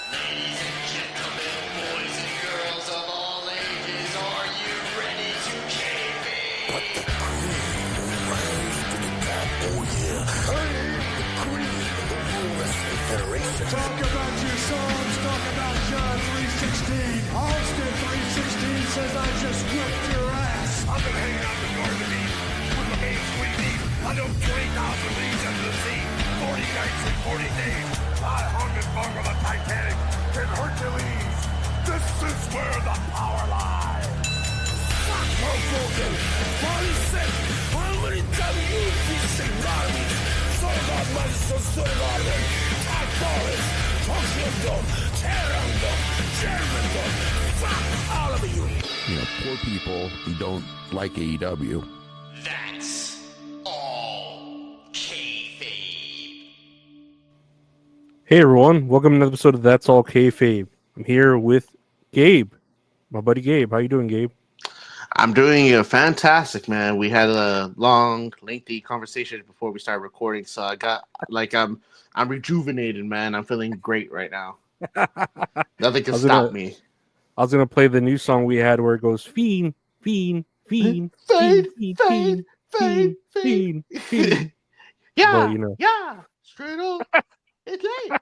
Ladies and gentlemen, boys and girls of all ages, are you ready to kayfabe? Put the cream rise to the top. Oh yeah, I am the cream of the World Wrestling Federation. Talk about your songs, talk about John 316. Austin 316 says I just whipped your ass. I've been hanging out in the garden of Eden with my main sweet deep. I know 20,000 leagues under the sea, 40 nights and 40 days. I hung and bung on the Titanic and Hercules. This is where the power lies. Fuck Hoboken, 46. How many times you decent garbage? So God Madison, so Garden, Todd Forrest, Toshiondo, Terrando, Germando. Fuck all of you. You know, poor people who don't like AEW. That's all kayfabe. Hey everyone, welcome to another episode of That's All Kayfabe. I'm here with Gabe, my buddy Gabe. How you doing, Gabe? I'm doing fantastic, man. We had a long, lengthy conversation before we started recording, so I got I'm rejuvenated, man. I'm feeling great right now. Nothing can stop me. I was gonna play the new song we had where it goes fiend, fiend, fiend, Fade, fiend, fade, fade, fiend, fade. fiend. Yeah, Well, you know. yeah, straight up. It's late.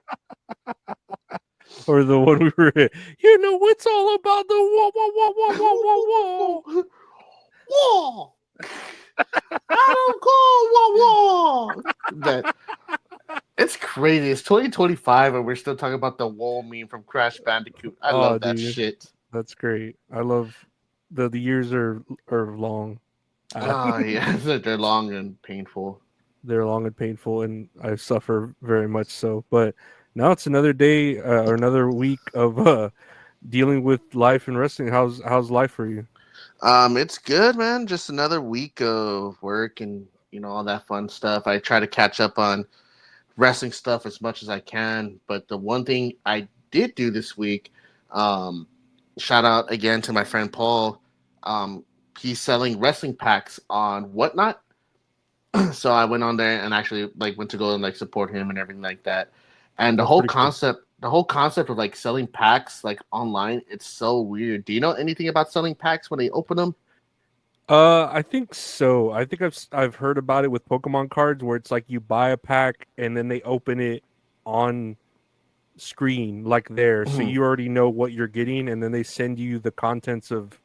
Or the one we were in. You know, it's all about the whoa, whoa, whoa, whoa, whoa, whoa, whoa. Whoa. I don't go whoa. That it's crazy. It's 2025 and we're still talking about the wall meme from Crash Bandicoot. I love that dude. shit. That's great. I love the years are long. Oh yeah, they're long and painful. They're long and painful, and I suffer very much so. But now it's another day or another week of dealing with life and wrestling. How's life for you? It's good, man. Just another week of work and all that fun stuff. I try to catch up on wrestling stuff as much as I can. But the one thing I did do this week, shout out again to my friend Paul. He's selling wrestling packs on Whatnot. So I went on there and actually went to go and support him and everything like that. And the whole concept of selling packs online, it's so weird. Do you know anything about selling packs when they open them? I think so. I think I've heard about it with Pokemon cards where it's like you buy a pack and then they open it on screen there, so you already know what you're getting, and then they send you the contents of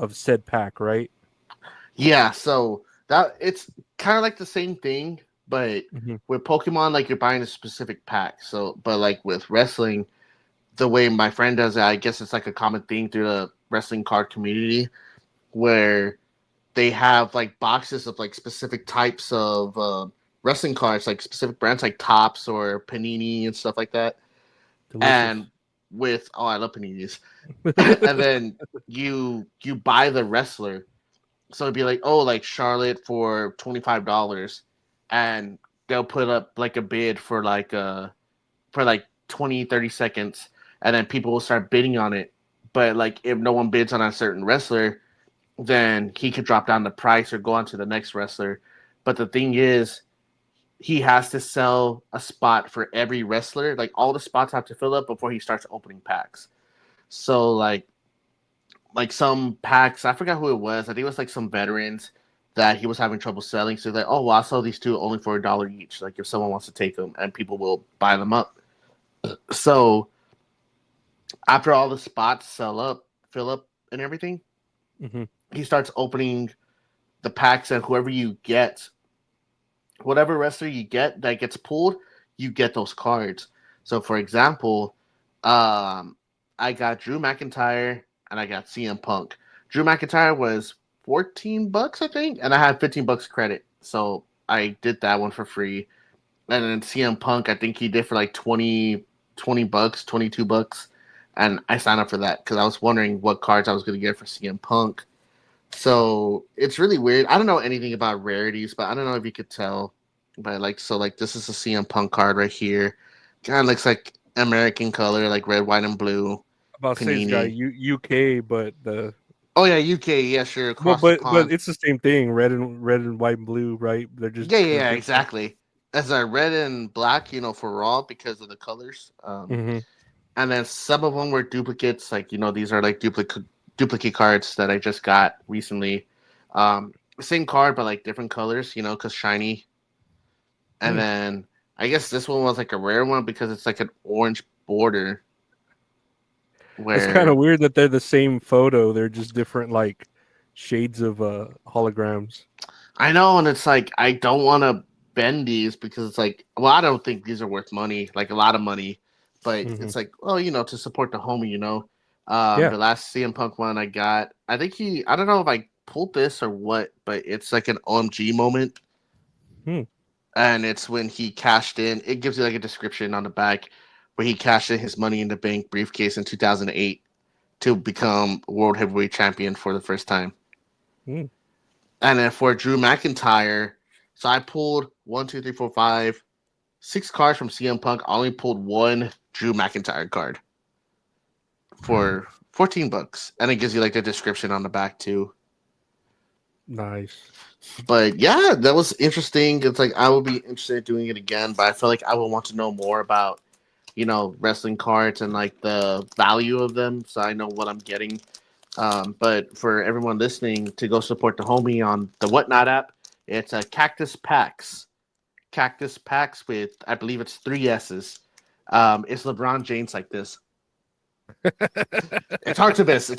said pack, right? Yeah, so that it's kind of like the same thing, but with Pokemon, you're buying a specific pack. So, but with wrestling, the way my friend does it, I guess it's a common thing through the wrestling card community, where they have boxes of specific types of wrestling cards, specific brands like Topps or Panini and stuff like that. Delicious. And I love paninis. And then you buy the wrestler. So it'd be Charlotte for $25, and they'll put up a bid for 20, 30 seconds, and then people will start bidding on it. But if no one bids on a certain wrestler, then he could drop down the price or go on to the next wrestler. But the thing is, he has to sell a spot for every wrestler. All the spots have to fill up before he starts opening packs. So some packs, I forgot who it was. I think it was some veterans that he was having trouble selling. So he's like, oh, well, I'll sell these two only for $1 each. If someone wants to take them, and people will buy them up. So after all the spots fill up and everything, he starts opening the packs, and whatever wrestler you get that gets pulled, you get those cards. So for example, I got Drew McIntyre and I got CM Punk. Drew McIntyre was $14, I think, and I had $15 credit. So I did that one for free. And then CM Punk, I think he did for $20, $22. And I signed up for that because I was wondering what cards I was going to get for CM Punk. So it's really weird. I don't know anything about rarities, but I don't know if you could tell. But this is a CM Punk card right here. Kind of looks like American color, red, white, and blue. About to say it's got UK, but the UK, yeah, sure. But it's the same thing, red and white and blue, right? They're just exactly. As a red and black, for Raw because of the colors. And then some of them were duplicates. Like, these are like duplicate cards that I just got recently. Same card, but like different colors, because shiny. And then I guess this one was like a rare one because it's like an orange border. It's kind of weird that they're the same photo. They're just different like shades of holograms. I know, and it's like I don't want to bend these because it's like, well, I don't think these are worth money, like a lot of money. But it's like, well, to support the homie, Yeah. The last CM Punk one I got, I think I don't know if I pulled this or what, but it's like an OMG moment. And it's when he cashed in. It gives you like a description on the back where he cashed in his Money in the Bank briefcase in 2008 to become World Heavyweight Champion for the first time. And then for Drew McIntyre, so I pulled 1, 2, 3, 4, 5, 6 cards from CM Punk. I only pulled one Drew McIntyre card for $14, and it gives you like the description on the back too. Nice. But yeah, that was interesting. It's like I would be interested in doing it again, but I feel like I would want to know more about, wrestling cards and like the value of them, so I know what I'm getting. But for everyone listening, to go support the homie on the Whatnot app, it's a Cactus Packs with, I believe it's 3 S's. It's LeBron James like this. It's hard to miss,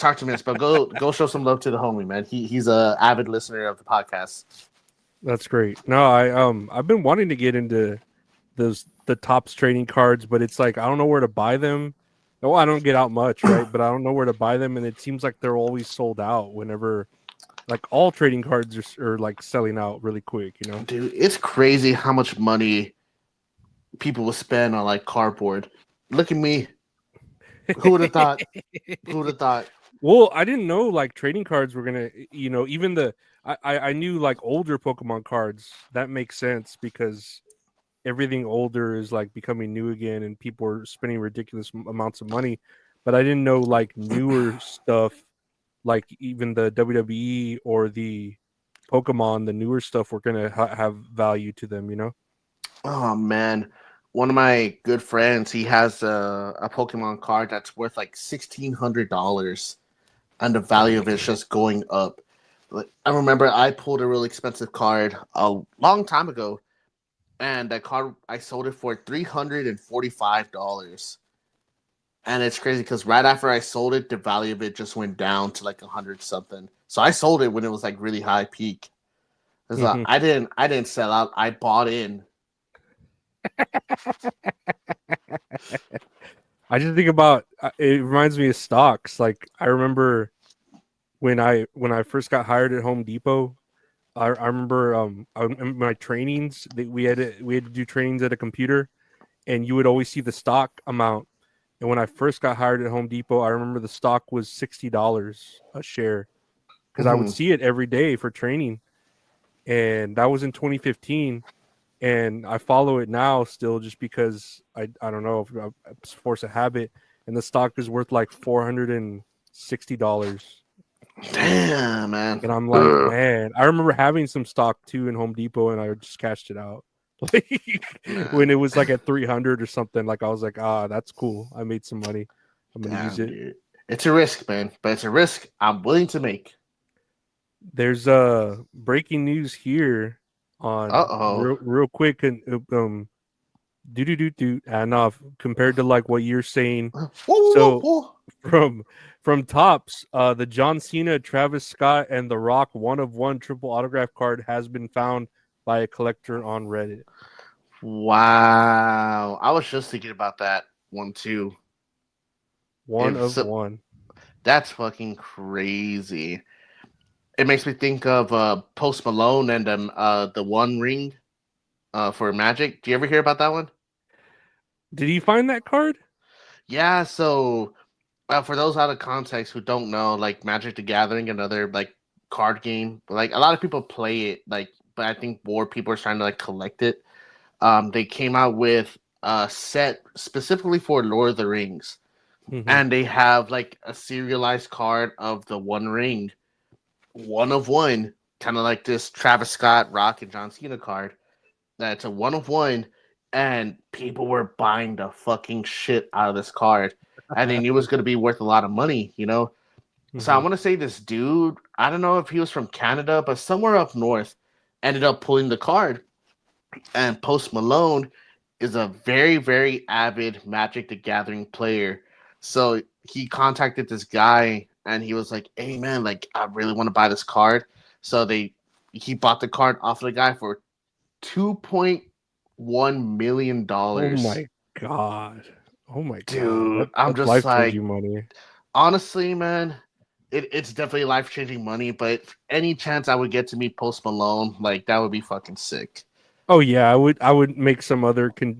but go show some love to the homie, man. He's a avid listener of the podcast. That's great. No, I've been wanting to get into the Topps trading cards, but it's like I don't know where to buy them. No, I don't get out much, right? But I don't know where to buy them, and it seems like they're always sold out whenever, like all trading cards are like selling out really quick, Dude, it's crazy how much money people will spend on like cardboard. Look at me. Who would have thought? Well, I didn't know like trading cards were gonna, even I knew like older Pokemon cards. That makes sense because everything older is like becoming new again, and people are spending ridiculous amounts of money. But I didn't know like newer stuff, like even the WWE or the Pokemon, the newer stuff were gonna have value to them. Oh man. One of my good friends, he has a Pokemon card that's worth like $1,600, and the value of it's just going up. I remember I pulled a really expensive card a long time ago, and that card I sold it for $345. And it's crazy because right after I sold it, the value of it just went down to like 100 something. So I sold it when it was like really high peak. It's like, I didn't sell out. I bought in. I just think about it. Reminds me of stocks. Like I remember when I first got hired at Home Depot. I remember in my trainings that we had to do trainings at a computer, and you would always see the stock amount. And when I first got hired at Home Depot, I remember the stock was $60 a share because I would see it every day for training, and that was in 2015. And I follow it now still just because I don't know if I force a habit, and the stock is worth like $460. Damn, man. And I'm like, man, I remember having some stock too in Home Depot, and I just cashed it out. When it was like at 300 or something, like I was like, that's cool. I made some money. I'm gonna use it. Dude. It's a risk, man, but it's a risk I'm willing to make. There's breaking news here on real quick, and compared to like what you're saying. From Topps, the John Cena, Travis Scott, and The Rock 1-of-1 triple autograph card has been found by a collector on Reddit. Wow, I was just thinking about that one too. 1-of-1. That's fucking crazy. It makes me think of Post Malone and the One Ring for Magic. Do you ever hear about that one? Did he find that card? Yeah, so for those out of context who don't know, like Magic the Gathering, another like card game, like a lot of people play it, like, but I think more people are trying to like collect it. They came out with a set specifically for Lord of the Rings, and they have like a serialized card of the One Ring. 1-of-1, kind of like this Travis Scott, Rock, and John Cena card. That's a 1-of-1, and people were buying the fucking shit out of this card. and they knew it was going to be worth a lot of money, you know. So I want to say this dude, I don't know if he was from Canada, but somewhere up north, ended up pulling the card. And Post Malone is a very, very avid Magic the Gathering player. So he contacted this guy and he was like, "Hey man, like I really want to buy this card." So he bought the card off of the guy for $2.1 million. Oh my god! Oh my Dude, god! I'm That's just like, life-changing money. honestly, man, it's definitely life-changing money. But any chance I would get to meet Post Malone, like that would be fucking sick. Oh yeah, I would make some other we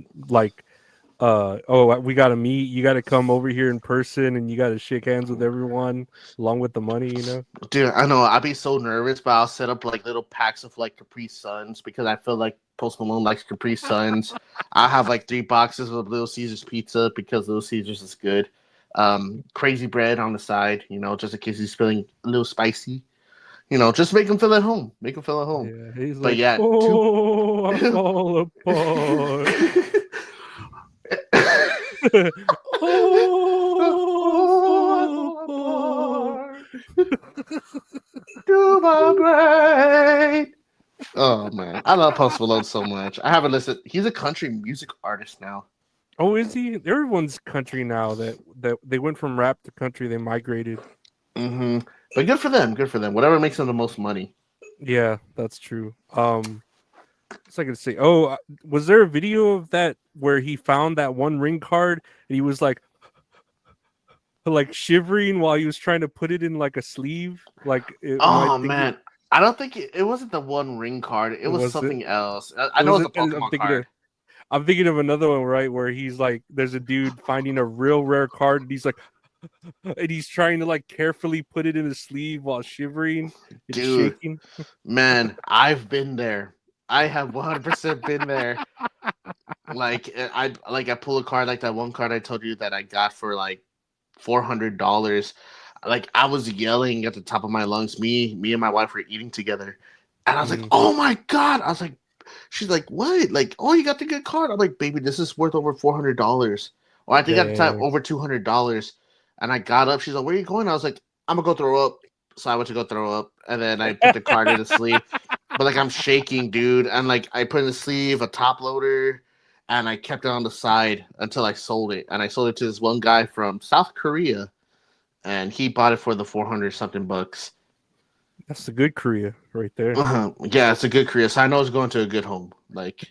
gotta meet. You gotta come over here in person, and you gotta shake hands with everyone along with the money. You know. Dude, I know I'd be so nervous, but I'll set up like little packs of like Capri Suns because I feel like Post Malone likes Capri Suns. I have like 3 boxes of Little Caesars pizza because Little Caesars is good. Crazy bread on the side, you know, just in case he's feeling a little spicy. You know, just make him feel at home. Make him feel at home. Yeah, he's But like, yeah, oh, I fall apart. Do my brain. Oh man, I love Post Malone so much. I haven't listened. He's a country music artist now. Oh, is he? Everyone's country now. That they went from rap to country. They migrated. Mm-hmm. But good for them. Good for them. Whatever makes them the most money. Yeah, that's true. What's I gonna say? Oh, was there a video of that where he found that one ring card and he was like shivering while he was trying to put it in like a sleeve? Oh man, I don't think it wasn't the one ring card. It was something else. I know it was a Pokemon card. I'm thinking of another one, right? Where he's like, there's a dude finding a real rare card, and he's like, and he's trying to like carefully put it in his sleeve while shivering and Dude, shaking. Man, I've been there. I have 100% been there. I pull a card like that one card I told you that I got for like $400. Like I was yelling at the top of my lungs. Me and my wife were eating together, and I was like, "Oh my god!" I was like, "She's like, what? Like, oh, you got the good card?" I'm like, "Baby, this is worth over $400, or I think at the time over $200." And I got up. She's like, "Where are you going?" I was like, "I'm gonna go throw up." So I went to go throw up, and then I put the card in the sleeve. But like I'm shaking, dude, and like I put in the sleeve a top loader, and I kept it on the side until I sold it. And I sold it to this one guy from South Korea, and he bought it for the 400 something bucks. That's the good Korea right there. Yeah, it's a good Korea. So I know it's going to a good home. Like,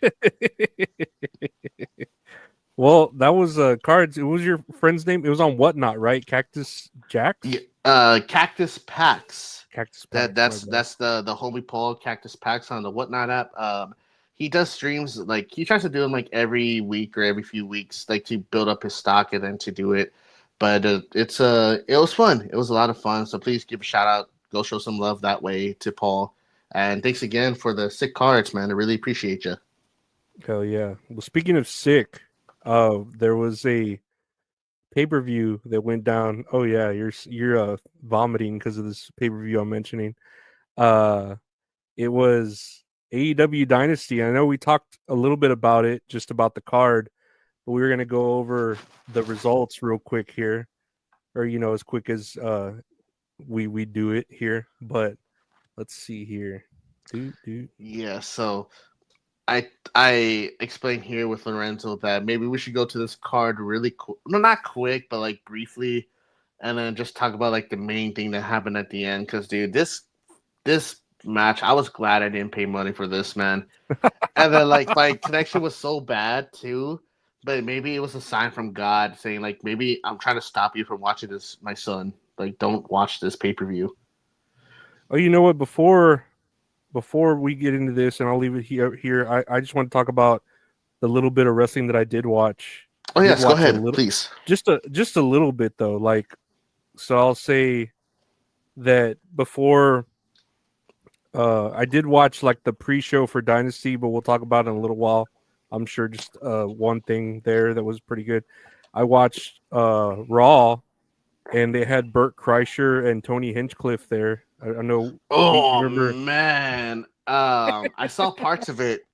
well, that was cards. It was your friend's name. It was on Whatnot, right? Cactus Jacks. Yeah, Cactus Packs. Cactus Packs. That's the homie Paul Cactus Packs on the Whatnot app. He does streams, like he tries to do them like every week or every few weeks, like to build up his stock and then to do it. But it was fun. It was a lot of fun. So please give a shout out. Go show some love that way to Paul. And thanks again for the sick cards, man. I really appreciate you. Hell yeah. Well, speaking of sick, there was a pay-per-view that went down. Oh yeah, you're vomiting because of this pay-per-view I'm mentioning. It was AEW Dynasty. I know we talked a little bit about it, just about the card, but we were gonna go over the results real quick here, or as quick as we do it here. But let's see here. Yeah, so I explained here with Lorenzo that maybe we should go to this card really quick. No, not quick, but like briefly, and then just talk about like the main thing that happened at the end. Because dude, this match, I was glad I didn't pay money for this, man. And then like my connection was so bad too, but maybe it was a sign from God saying like maybe I'm trying to stop you from watching this, my son. Like don't watch this pay-per-view. Oh, you know what? Before we get into this, and I'll leave it here. I just want to talk about the little bit of wrestling that I did watch. Oh yes, go ahead, please. Just a little bit though. Like, so I'll say that before I did watch like the pre-show for Dynasty, but we'll talk about it in a little while. I'm sure just one thing there that was pretty good. I watched Raw, and they had Burt Kreischer and Tony Hinchcliffe there. I know. Oh man, I saw parts of it.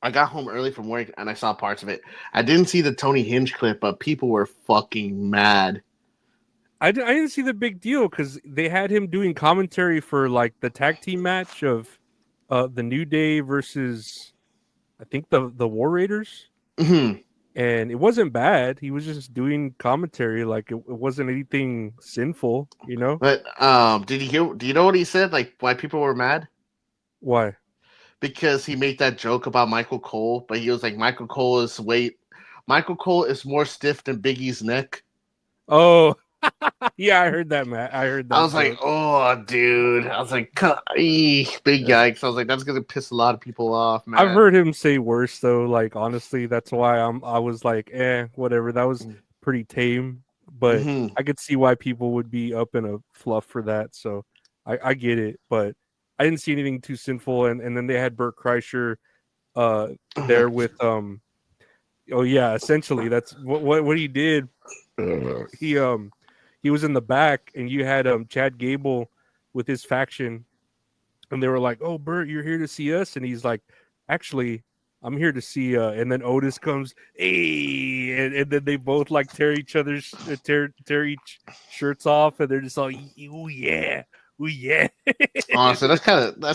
I got home early from work and I saw parts of it. I didn't see the Tony Hinge clip, but people were fucking mad. I didn't see the big deal because they had him doing commentary for like the tag team match of the New Day versus I think the War Raiders. Mm-hmm. And it wasn't bad. He was just doing commentary, like it wasn't anything sinful, you know. But did you hear? Do you know what he said? Like why people were mad? Why? Because he made that joke about Michael Cole, but he was like, Michael Cole is more stiff than Biggie's neck. Oh, yeah, I heard that, Matt. I heard that. I was like, oh, dude. I was like, big yikes. I was like, that's gonna piss a lot of people off, man. I've heard him say worse though. Like honestly, that's why I was like, whatever. That was pretty tame, but I could see why people would be up in a fluff for that. So I get it, but I didn't see anything too sinful. And then they had Bert Kreischer there with oh yeah, essentially that's what he did. He was in the back, and you had Chad Gable with his faction, and they were like, "Oh, Bert, you're here to see us," and he's like, "Actually, I'm here to see." And then Otis comes, hey, and then they both like tear each shirts off, and they're just like, "Ooh yeah, ooh yeah." Honestly, that's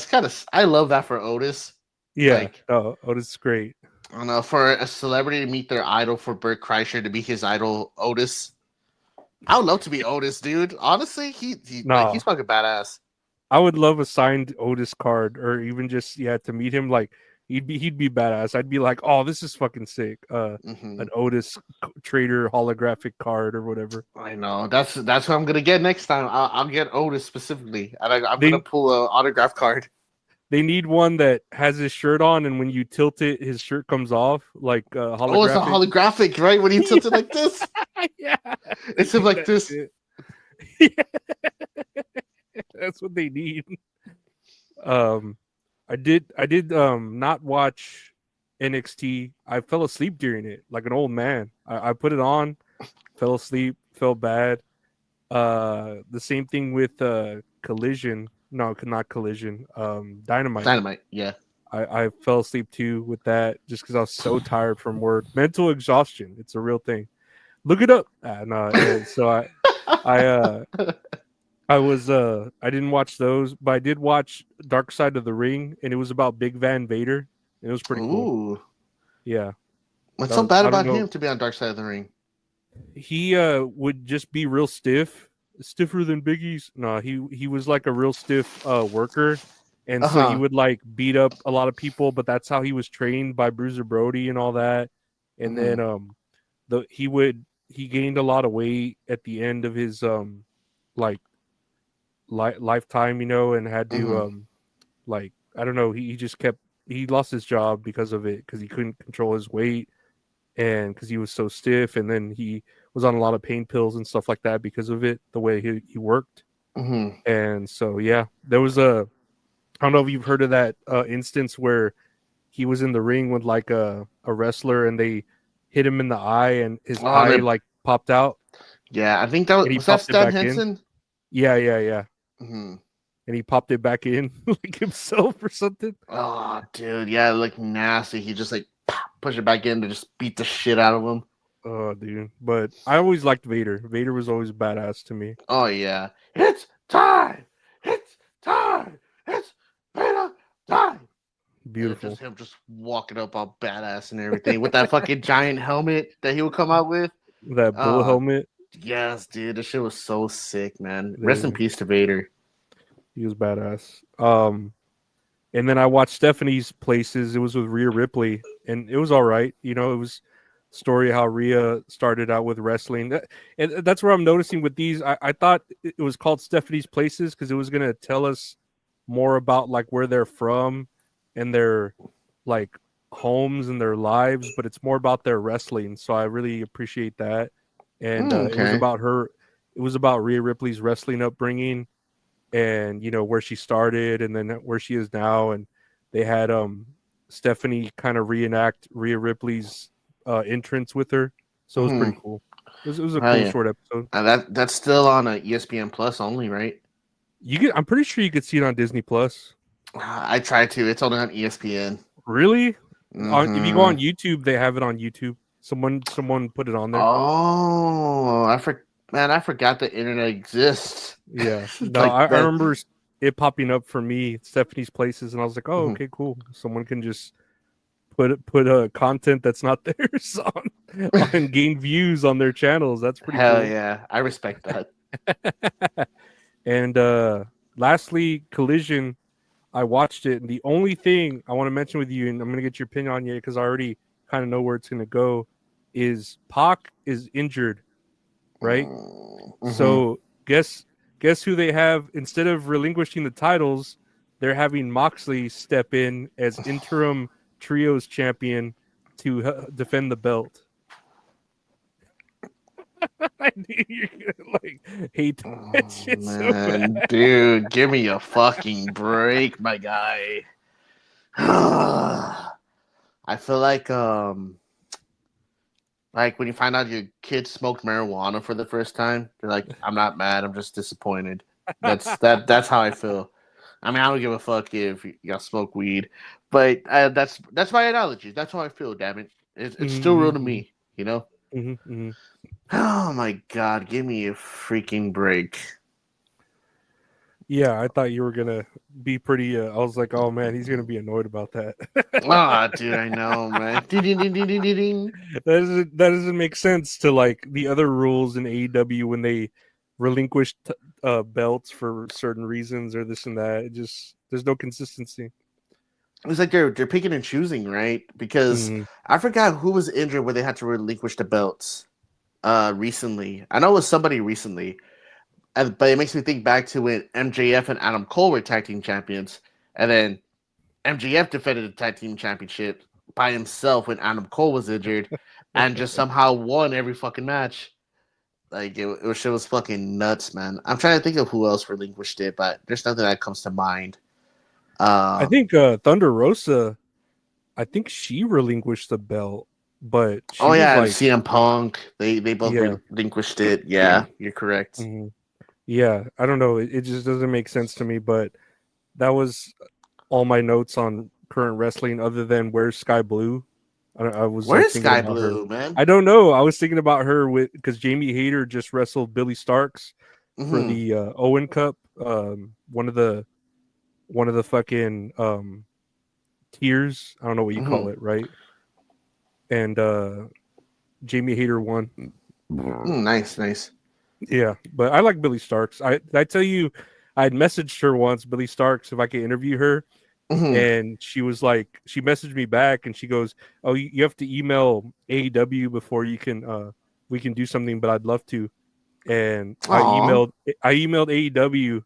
kind of. I love that for Otis. Yeah, like, Otis is great. I don't know, for a celebrity to meet their idol, for Bert Kreischer to be his idol, Otis. I would love to be Otis, dude. Honestly, he's fucking badass. I would love a signed Otis card, or even just to meet him. Like he'd be badass. I'd be like, oh, this is fucking sick. An Otis trader holographic card or whatever. I know. That's what I'm gonna get next time. I'll get Otis specifically, and I'm gonna pull an autograph card. They need one that has his shirt on, and when you tilt it, his shirt comes off, like holographic. Oh, it's a holographic, right? When you tilt it like this, yeah, it's like this. Yeah. That's what they need. I did not watch NXT. I fell asleep during it, like an old man. I put it on, fell asleep, felt bad. The same thing with Collision. No, not Collision. Dynamite. Dynamite, yeah. I fell asleep too with that just because I was so tired from work. Mental exhaustion. It's a real thing. Look it up. So I didn't watch those, but I did watch Dark Side of the Ring, and it was about Big Van Vader. And it was pretty cool. Yeah. What's so bad about him to be on Dark Side of the Ring? He would just be real stiff. Stiffer than Biggie's. No, he was like a real stiff worker, and so he would like beat up a lot of people, but that's how he was trained by Bruiser Brody and all that. And then he gained a lot of weight at the end of his lifetime, and had to I don't know, he lost his job because of it, because he couldn't control his weight and because he was so stiff, and then he was on a lot of pain pills and stuff like that because of it, the way he worked. And so there was I don't know if you've heard of that instance where he was in the ring with like a wrestler, and they hit him in the eye, and his eye like popped out. Yeah, I think that was that Stan Henson. Yeah. And he popped it back in like himself or something. Oh, dude, yeah, like nasty. He just like push it back in to just beat the shit out of him. Oh, dude. But I always liked Vader. Vader was always badass to me. Oh, yeah. It's time. It's time. It's Vader time. Beautiful. Just him just walking up all badass and everything with that fucking giant helmet that he would come out with. That bull helmet. Yes, dude. This shit was so sick, man. Rest in peace to Vader. He was badass. And then I watched Stephanie's Places. It was with Rhea Ripley, and it was all right. It was a story how Rhea started out with wrestling. And that's where I'm noticing with these. I thought it was called Stephanie's Places because it was going to tell us more about like where they're from and their like homes and their lives, but it's more about their wrestling. So I really appreciate that. And it was about her. It was about Rhea Ripley's wrestling upbringing, and where she started, and then where she is now. And they had Stephanie kind of reenact Rhea Ripley's entrance with her, so it was pretty cool. It was a cool short episode. That's still on ESPN Plus only, right? I'm pretty sure you could see it on Disney Plus. I tried to. It's only on ESPN. Really? If you go on YouTube, they have it on YouTube. Someone put it on there. Oh, I forgot the internet exists. Yeah, no, Like I that. remember it popping up for me, Stephanie's Places, and I was like, oh, okay, cool. Someone can just put content that's not theirs on and gain views on their channels. That's pretty Hell cool. yeah, I respect that. And lastly, Collision. I watched it, and the only thing I want to mention with you, and I'm going to get your opinion on it because I already kind of know where it's going to go, is Pac is injured, right? So guess who they have instead of relinquishing the titles? They're having Moxley step in as interim trios champion to defend the belt. I knew you're gonna hate that shit so bad. Dude, give me a fucking break, my guy. I feel like when you find out your kid smoked marijuana for the first time, you're like, I'm not mad, I'm just disappointed. That's how I feel. I mean, I don't give a fuck if y'all smoke weed, but that's my analogy. That's how I feel. Damn it, it's still real to me, you know. Oh my god, give me a freaking break. Yeah, I thought you were gonna be pretty. I was like, oh man, he's gonna be annoyed about that. Dude, I know, man. That doesn't make sense to like the other rules in AEW when they relinquish belts for certain reasons or this and that. It just there's no consistency. It's like they're picking and choosing, right? Because I forgot who was injured where they had to relinquish the belts recently. I know it was somebody recently. But it makes me think back to when MJF and Adam Cole were tag team champions, and then MJF defended the tag team championship by himself when Adam Cole was injured, and just somehow won every fucking match. Like it was fucking nuts, man. I'm trying to think of who else relinquished it, but there's nothing that comes to mind. I think Thunder Rosa, I think she relinquished the belt, but she was like, CM Punk, they both relinquished it. Yeah, you're correct. Mm-hmm. Yeah, I don't know. It just doesn't make sense to me, but that was all my notes on current wrestling other than where's Sky Blue. I was Where's Sky Blue, man? I don't know. I was thinking about her because Jamie Hayter just wrestled Billy Starks for the Owen Cup. One of the fucking tiers. I don't know what you call it, right? And Jamie Hayter won. Nice. Yeah, but I like Billy Starks. I tell you, I had messaged her once, Billy Starks, if I could interview her, and she was like, she messaged me back, and she goes, "Oh, you have to email AEW before you can we can do something, but I'd love to." And I emailed AEW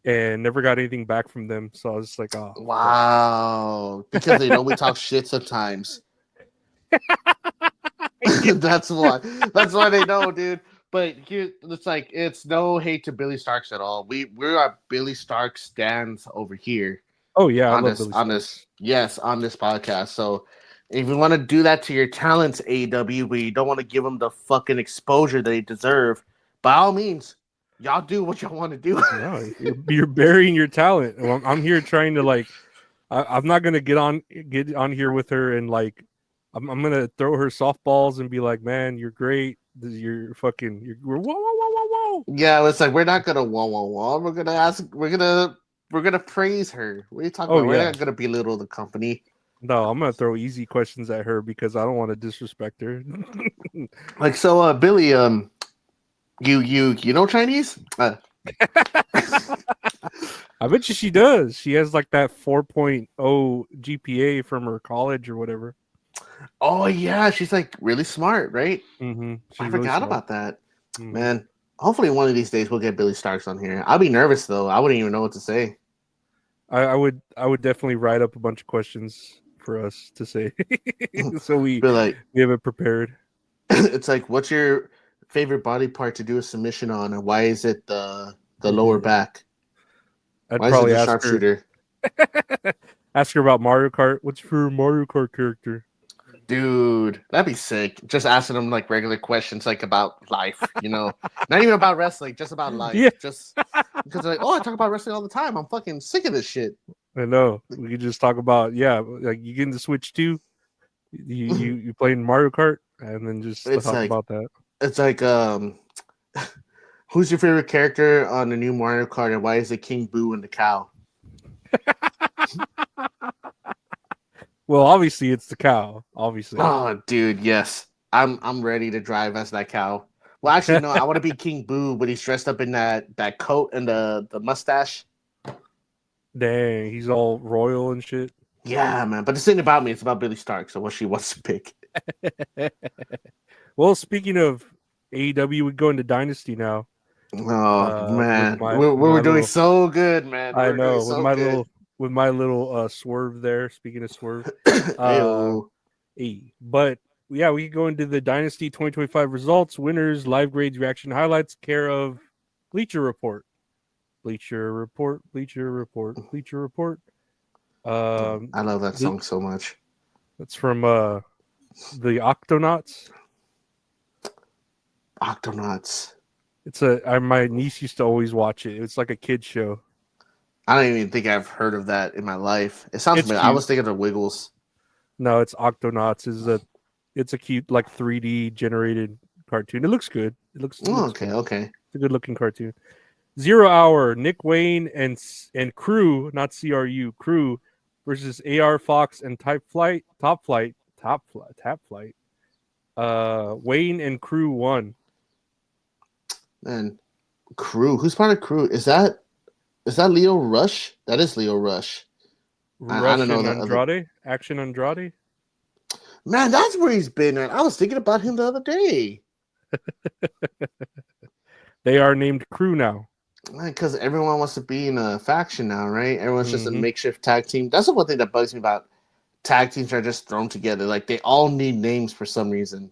and never got anything back from them. So I was just like, "Oh, wow," because they know we talk shit sometimes. That's why. That's why they know, dude. But here, it's no hate to Billy Starks at all. We're at Billy Starks stands over here. Oh yeah, on this podcast. So if you want to do that to your talents, AEW, we don't want to give them the fucking exposure they deserve. By all means, y'all do what y'all want to do. No, you're burying your talent. I'm here trying to I'm not gonna get on here with her and I'm gonna throw her softballs and be like, man, you're great. You're whoa. Yeah, it's like we're not gonna whoa. We're gonna praise her. What are you talking about? We're not gonna belittle the company. No, I'm gonna throw easy questions at her because I don't want to disrespect her. Billy, you know Chinese? I bet you she does. She has that 4.0 GPA from her college or whatever. Oh yeah, she's really smart, right? I forgot about that. Man, hopefully one of these days we'll get Billy Starks on here. I'll be nervous though. I wouldn't even know what to say. I would definitely write up a bunch of questions for us to say, so we have it prepared. It's like, what's your favorite body part to do a submission on, and why is it the lower back? I'd why probably is it the ask sharpshooter? Ask her about Mario Kart. What's your favorite Mario Kart character? Dude, that'd be sick. Just asking them regular questions about life, not even about wrestling, just about life. Yeah. Just because I talk about wrestling all the time. I'm fucking sick of this shit. I know. We could just talk about you getting the Switch too. You playing Mario Kart and then just It's talk like about that. it's like who's your favorite character on the new Mario Kart, and why is it King Boo and the cow? Well, obviously it's the cow. Obviously, Oh, dude, yes. I'm ready to drive as that cow. Well, actually, no, I want to be King Boo, but he's dressed up in that coat and the mustache. dang, he's all royal and shit. Yeah, man. But this ain't about me. It's about Billy Stark. So what she wants to pick. Well, speaking of AEW, we go into Dynasty now. Oh man, we with were my doing little, so good, man. We I were doing know so good. with my little Swerve there. Speaking of Swerve, Ayo. but yeah, we go into the Dynasty 2025 results, winners, live grades, reaction highlights, care of Bleacher Report. Bleacher Report, Bleacher Report, Bleacher Report. I love that song so much. That's from the Octonauts. Octonauts. It's my niece used to always watch it. It's like a kid show. I don't even think I've heard of that in my life. It sounds It's familiar. I cute. was thinking of Wiggles. No, it's Octonauts. It's a cute like 3D generated cartoon. It looks good. It looks Okay, good. okay. It's a good looking cartoon. 0 Hour, Nick Wayne and Crew, not CRU, Crew versus AR Fox and Top Flight. Wayne and Crew won. And Crew. Who's part of Crew? Is that Leo Rush? That is Leo Rush. I don't know that Andrade, Action Andrade. Man, that's where he's been at. I was thinking about him the other day. They are named Crew now. Because everyone wants to be in a faction now, right? Everyone's just a Mhm. makeshift tag team. That's the one thing that bugs me about tag teams are just thrown together. Like they all need names for some reason.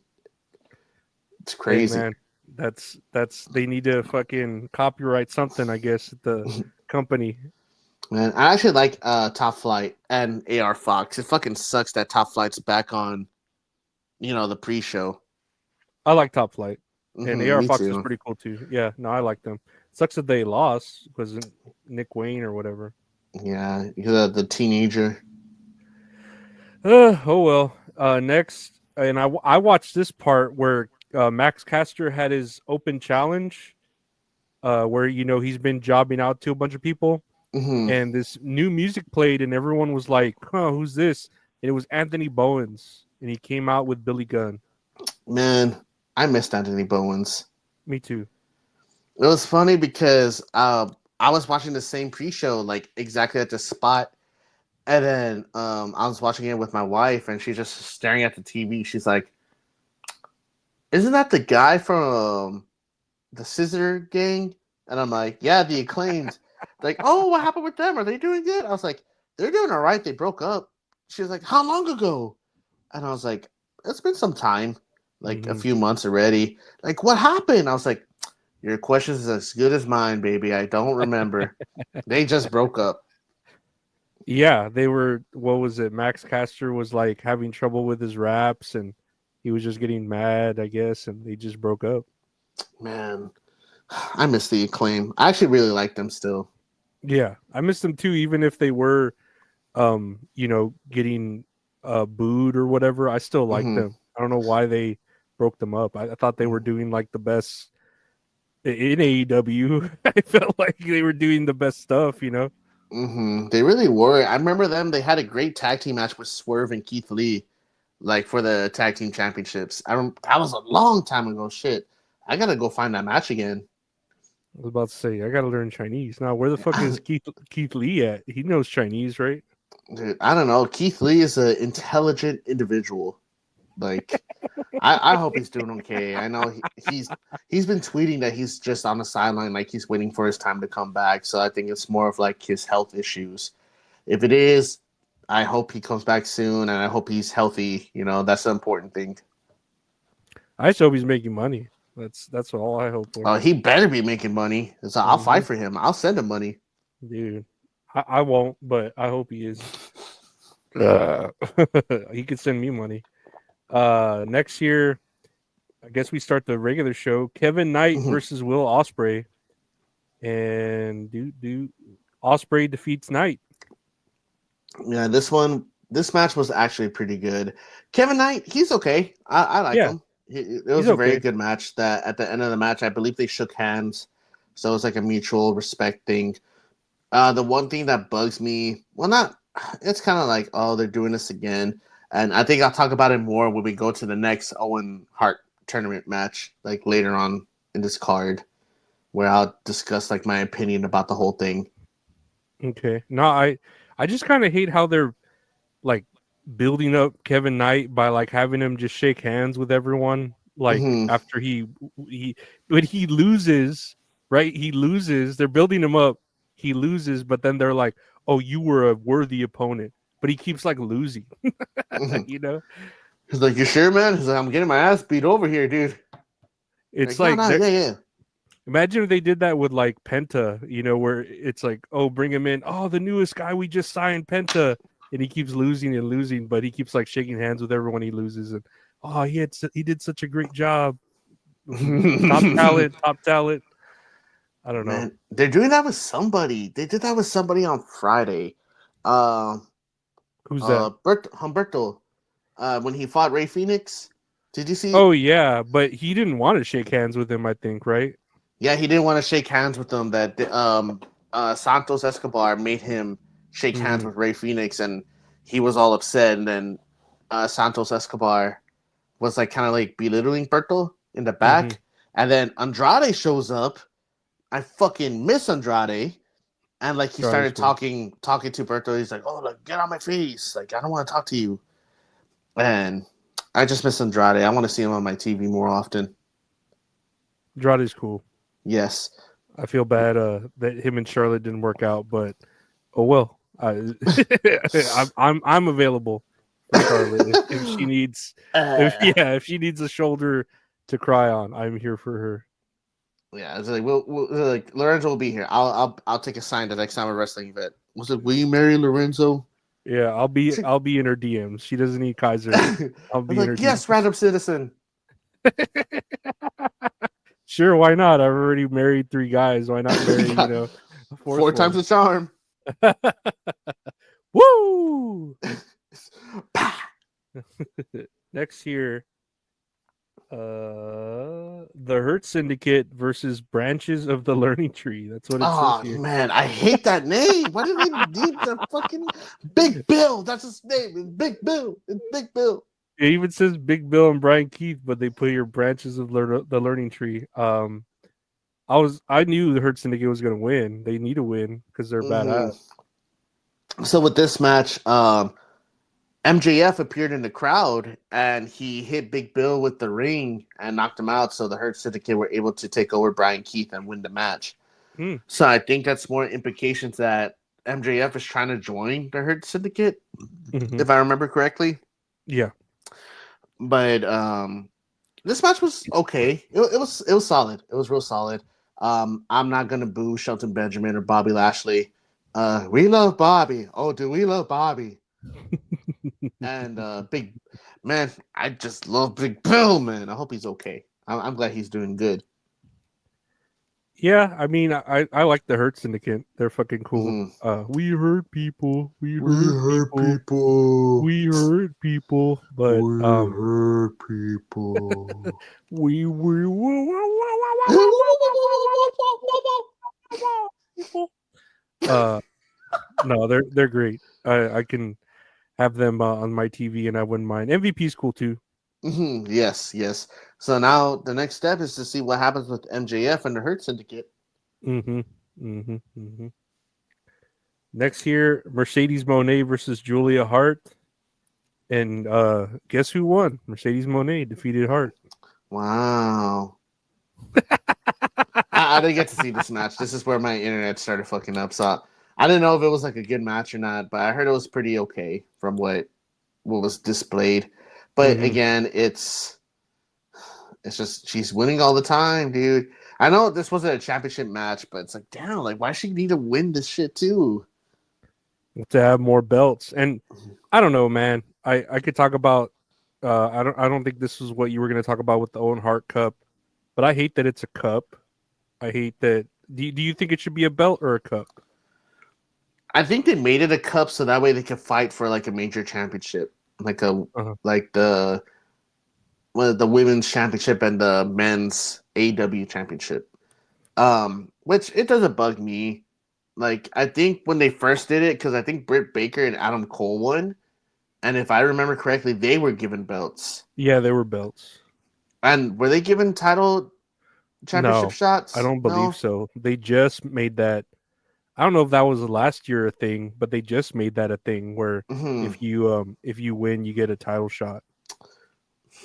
It's crazy. Hey, man, that's they need to fucking copyright something, I guess, at the company. Man, I actually like Top Flight and AR Fox. It fucking sucks that Top Flight's back on, the pre-show. I like Top Flight. And AR me Fox too. is pretty cool too. Yeah, no, I like them. Sucks that they lost because Nick Wayne or whatever. Yeah, the teenager. Oh well. Next, and I watched this part where Max Caster had his open challenge, where he's been jobbing out to a bunch of people, and this new music played, and everyone was like, "Huh, who's this?" And it was Anthony Bowens, and he came out with Billy Gunn. Man, I missed Anthony Bowens. Me too. It was funny because I was watching the same pre-show, like exactly at the spot, and then I was watching it with my wife, and she's just staring at the TV. She's like, "Isn't that the guy from the Scissor Gang?" And I'm like, "Yeah, the Acclaimed." Like, "Oh, what happened with them? Are they doing good?" I was like, "They're doing all right. They broke up." She was like, "How long ago?" And I was like, "It's been some time, like a few months already." Like, "What happened?" I was like, "Your question is as good as mine, baby. I don't remember." They just broke up. Yeah, they were. What was it? Max Caster was like having trouble with his raps, and he was just getting mad, I guess, and they just broke up. Man, I miss the Acclaim. I actually really like them still. Yeah, I miss them too, even if they were, getting booed or whatever. I still like them. I don't know why they broke them up. I thought they were doing like the best in AEW. I felt like they were doing the best stuff, They really were. I remember them. They had a great tag team match with Swerve and Keith Lee, like for the tag team championships. That was a long time ago. Shit, I gotta go find that match again. I was about to say I gotta learn Chinese now. Where the fuck is Keith Lee at? He knows Chinese, right? Dude, I don't know. Keith Lee is an intelligent individual. Like, I hope he's doing okay. I know he's been tweeting that he's just on the sideline, like he's waiting for his time to come back. So I think it's more of like his health issues. If it is, I hope he comes back soon, and I hope he's healthy. That's the important thing. I just hope he's making money. That's all I hope for. He better be making money. So I'll fight for him. I'll send him money. Dude, I won't, but I hope he is. He could send me money. Next year, I guess we start the regular show. Kevin Knight versus Will Ospreay, and Ospreay defeats Knight. Yeah, this one this match was actually pretty good. Kevin Knight, he's okay. I like him. It was a very good match. That at the end of the match, I believe they shook hands, so it was like a mutual respect thing. The one thing that bugs me, it's kind of like, oh, they're doing this again, and I think I'll talk about it more when we go to the next Owen Hart tournament match, like later on in this card, where I'll discuss like my opinion about the whole thing. Okay. No, I just kind of hate how they're like building up Kevin Knight by like having him just shake hands with everyone. Like after when he loses, right? He loses. They're building him up. He loses, but then they're like, "Oh, you were a worthy opponent," but he keeps like losing. You know? He's like, "You sure, man?" He's like, "I'm getting my ass beat over here, dude." It's like, yeah. Imagine if they did that with like Penta, you know, where it's like, oh, bring him in. Oh, the newest guy we just signed, Penta, and he keeps losing and losing, but he keeps like shaking hands with everyone he loses, and oh, he did such a great job. Top talent. I don't know. Man, they're doing that with somebody. They did that with somebody on Friday. Who's that? Humberto. When he fought Rey Fenix. Did you see? Oh yeah, but he didn't want to shake hands with him, I think, right? Yeah, he didn't want to shake hands with them. That Santos Escobar made him shake hands with Rey Fenix, and he was all upset. And then Santos Escobar was like kind of like belittling Berto in the back, and then Andrade shows up. I fucking miss Andrade, and like he started talking to Berto. He's like, "Oh, like get on my face! Like I don't want to talk to you." And I just miss Andrade. I want to see him on my TV more often. Andrade's cool. Yes. I feel bad that him and Charlotte didn't work out, but oh well. I'm available for Charlotte if she needs if she needs a shoulder to cry on. I'm here for her. Yeah, it's like we'll like Lorenzo will be here. I'll take a sign the next time a wrestling event. Was it, will you marry Lorenzo? Yeah, I'll be in her DMs. She doesn't need Kaiser. I'll be in her yes, DMs. random citizen. Sure, why not? I've already married 3 guys. Why not marry, four times the charm. Woo! Next here, the Hurt Syndicate versus Branches of the Learning Tree. That's what it says here. Oh man, I hate that name. Why did they need the fucking Big Bill? That's his name. It's Big Bill. It's Big Bill. It even says Big Bill and Brian Keith, but they put your Branches of the Learning Tree. I knew the Hurt Syndicate was going to win. They need to win because they're badass. So with this match, MJF appeared in the crowd and he hit Big Bill with the ring and knocked him out. So the Hurt Syndicate were able to take over Brian Keith and win the match. So I think that's more implications that MJF is trying to join the Hurt Syndicate, if I remember correctly. Yeah. But this match was okay. It was solid. It was real solid. I'm not gonna boo Shelton Benjamin or Bobby Lashley. We love Bobby. Oh, do we love Bobby? And Big man, I just love Big Bill, man. I hope he's okay. I'm glad he's doing good. Yeah, I mean, I like the Hurt Syndicate. They're fucking cool. We hurt people. We hurt people. We hurt people. But hurt people. No, they're great. I can have them on my TV, and I wouldn't mind. MVP's cool too. Yes. So now the next step is to see what happens with MJF and the Hurt Syndicate. Next here, Mercedes Moné versus Julia Hart. And guess who won? Mercedes Moné defeated Hart. Wow. I didn't get to see this match. This is where my internet started fucking up. So I didn't know if it was like a good match or not, but I heard it was pretty okay from what was displayed. But again, it's just she's winning all the time, dude. I know this wasn't a championship match, but it's like, damn, like why does she need to win this shit too? To have more belts. And I don't know, man. I could talk about I don't think this is what you were going to talk about with the Owen Hart Cup, but I hate that it's a cup. I hate that. Do you think it should be a belt or a cup? I think they made it a cup so that way they could fight for like a major championship, like like the women's championship and the men's AEW championship. Which it doesn't bug me. Like I think when they first did it, because I think Britt Baker and Adam Cole won, and if I remember correctly, they were given belts. Yeah, they were belts. And were they given title championship shots? I don't believe so. They just made that. I don't know if that was last year a thing, but they just made that a thing where if you win, you get a title shot.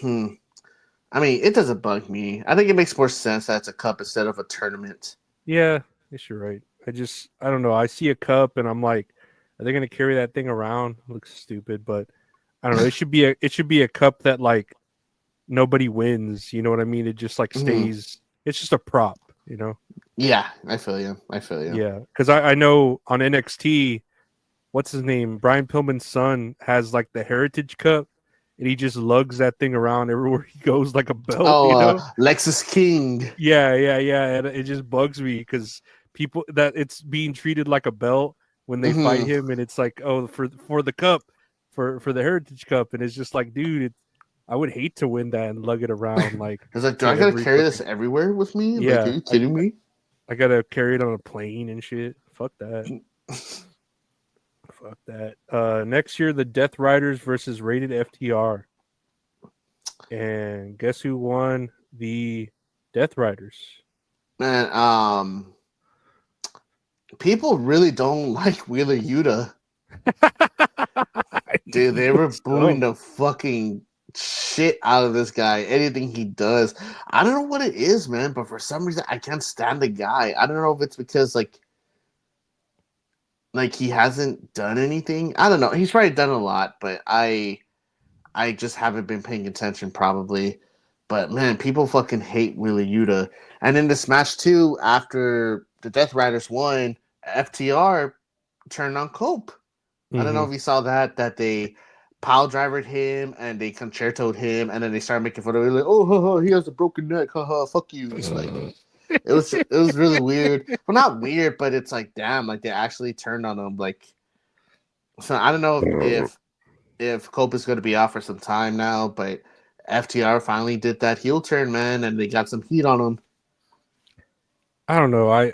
I mean, it doesn't bug me. I think it makes more sense that it's a cup instead of a tournament. Yeah, yes, you're right. I don't know. I see a cup and I'm like, are they going to carry that thing around? It looks stupid, but I don't know. It should be a cup that like nobody wins. You know what I mean? It just like stays. It's just a prop. You know? Yeah, I feel you. Yeah, because I know on NXT, what's his name? Brian Pillman's son has like the Heritage Cup, and he just lugs that thing around everywhere he goes like a belt. Oh, you know? Lexus King. Yeah. And it just bugs me because people that it's being treated like a belt when they fight him, and it's like, oh, for the cup, for the Heritage Cup, and it's just like, dude, I would hate to win that and lug it around. Like, it's like, do I gotta carry this everywhere with me? Yeah, like, are you kidding me? I gotta carry it on a plane and shit. Fuck that. Fuck that. Next year, the Death Riders versus Rated FTR, and guess who won the Death Riders? Man, people really don't like Wheeler Yuta. Dude, they were booing the fucking shit out of this guy. Anything he does, I don't know what it is, man, but for some reason I can't stand the guy. I don't know if it's because like he hasn't done anything. I don't know. He's probably done a lot, but I just haven't been paying attention probably. But man, people fucking hate Wheeler Yuta. And in this match too, after the Death Riders won, FTR turned on Cope. I don't know if you saw that they pile drivered him and they concertoed him, and then they started making fun of him like, oh, he has a broken neck, haha, fuck you. It's like it was really weird. Well, not weird, but it's like, damn, like they actually turned on him. Like, so I don't know if Cope is going to be out for some time now, but FTR finally did that heel turn, man, and they got some heat on him. I don't know. I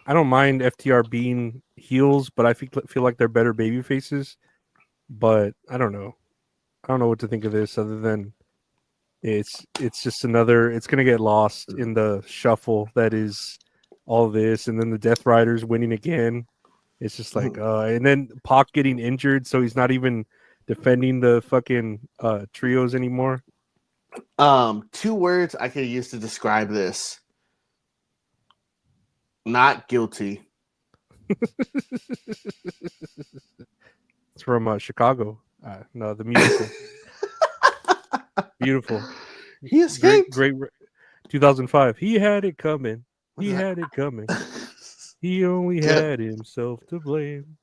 don't mind FTR being heels, but I feel like they're better baby faces. But I don't know. I don't know what to think of this other than it's just another. It's gonna get lost in the shuffle that is all this, and then the Death Riders winning again. It's just like, and then Pac getting injured, so he's not even defending the fucking trios anymore. 2 words I could use to describe this: not guilty. It's from Chicago. No, the musical. Beautiful. He escaped. Great 2005. He had it coming. He had it coming. He only had himself to blame.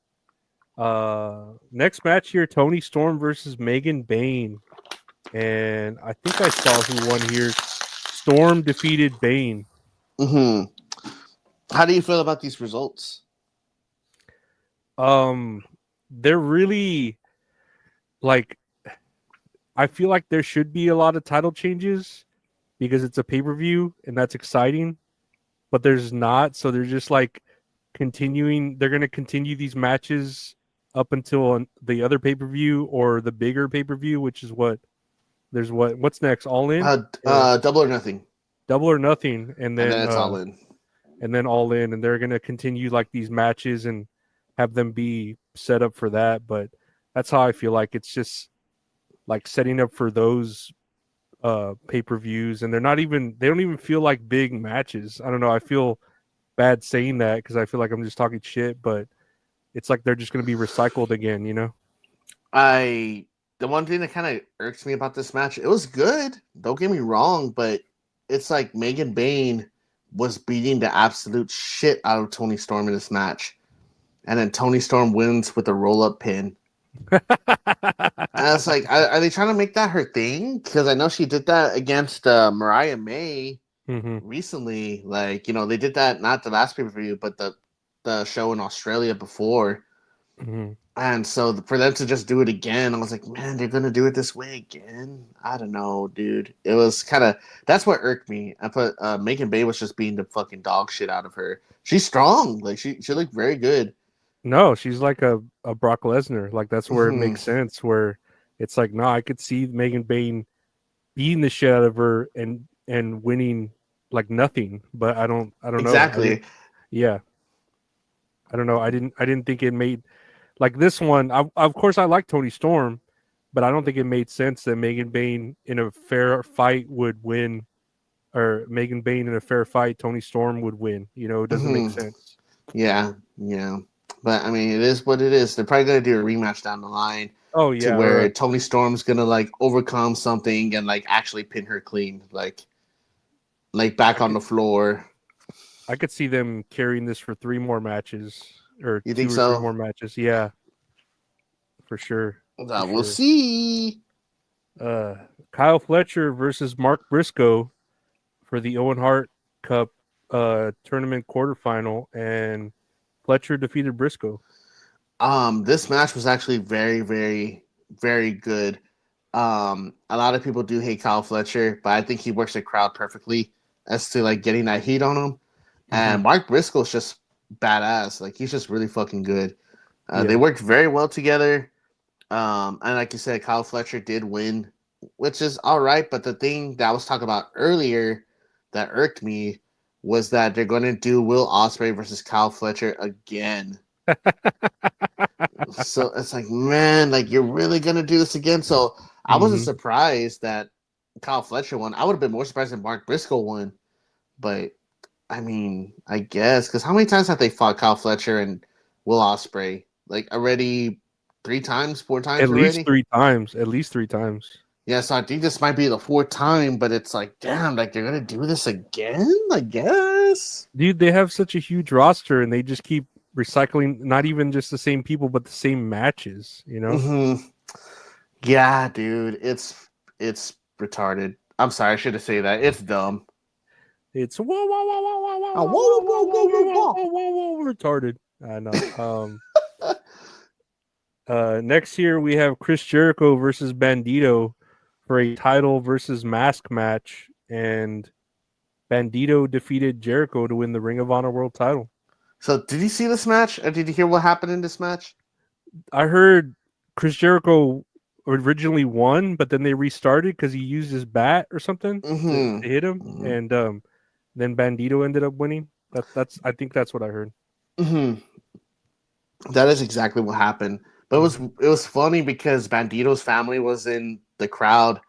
Next match here, Tony Storm versus Megan Bayne. And I think I saw who won here. Storm defeated Bayne. How do you feel about these results? They're really like, I feel like there should be a lot of title changes because it's a pay-per-view and that's exciting, but there's not. So they're just like continuing. They're going to continue these matches up until the other pay-per-view or the bigger pay-per-view, which is what's next? All In? Double or Nothing. Double or Nothing. And then it's All In. And then All In. And they're going to continue like these matches and have them be set up for that. But that's how I feel like it's just like setting up for those pay-per-views, and they don't even feel like big matches. I don't know. I feel bad saying that because I feel like I'm just talking shit, but it's like they're just going to be recycled again, you know? The one thing that kind of irks me about this match, it was good. Don't get me wrong, but it's like Megan Bayne was beating the absolute shit out of Tony Storm in this match. And then Tony Storm wins with a roll-up pin. And I was like, are they trying to make that her thing? Because I know she did that against Mariah May recently. Like, you know, they did that not the last pay-per-view, but the the show in Australia before. Mhm. And so for them to just do it again, I was like, man, they're gonna do it this way again. I don't know, dude. It was kind of that's what irked me. I put Megan Bay was just being the fucking dog shit out of her. She's strong, like she looked very good. No, she's like a Brock Lesnar. Like that's where it Mhm. makes sense. Where it's like, no, I could see Megan Bayne beating the shit out of her and winning like nothing. But I don't know. Exactly. Yeah, I don't know. I didn't think it made like this one. Of course, I like Tony Storm, but I don't think it made sense that Megan Bayne in a fair fight would win, or Megan Bayne in a fair fight, Tony Storm would win. You know, it doesn't make Mhm. sense. Yeah, yeah. But I mean, it is what it is. They're probably gonna do a rematch down the line Oh to yeah, where Tony Storm's gonna like overcome something and like actually pin her clean, like back on the floor. I could see them carrying this for 3 more matches, or You 2 think or 3 so? more matches. Yeah, for sure. For We'll sure. see. Kyle Fletcher versus Mark Briscoe for the Owen Hart Cup tournament quarterfinal, and Fletcher defeated Briscoe. This match was actually very, very, very good. A lot of people do hate Kyle Fletcher, but I think he works the crowd perfectly as to like getting that heat on him. And Mark Briscoe's just badass. Like he's just really fucking good. Yeah. They worked very well together. And like you said, Kyle Fletcher did win, which is all right. But the thing that I was talking about earlier that irked me was that they're going to do Will Ospreay versus Kyle Fletcher again. So it's like, man, like you're really going to do this again? So I wasn't surprised that Kyle Fletcher won. I would have been more surprised if Mark Briscoe won. But I mean, I guess because how many times have they fought Kyle Fletcher and Will Ospreay? Like already 3 times, 4 times At already? least 3 times. At least 3 times. Yeah, so I think this might be the 4th time, but it's like, damn, like they're gonna do this again, I guess. Dude, they have such a huge roster, and they just keep recycling not even just the same people, but the same matches. You know? Mm-hmm. Yeah, dude, it's retarded. I'm sorry, I should have said that. It's dumb. It's whoa, whoa, whoa, whoa, whoa, whoa, Oh, whoa, whoa, whoa, whoa, whoa, whoa, whoa, retarded. I know. Next year we have Chris Jericho versus Bandito for a title versus mask match, and Bandito defeated Jericho to win the Ring of Honor World title. So, did you see this match? Or did you hear what happened in this match? I heard Chris Jericho originally won, but then they restarted because he used his bat or something to hit him, and then Bandito ended up winning. I think that's what I heard. That is exactly what happened. But it was funny because Bandito's family was in the crowd,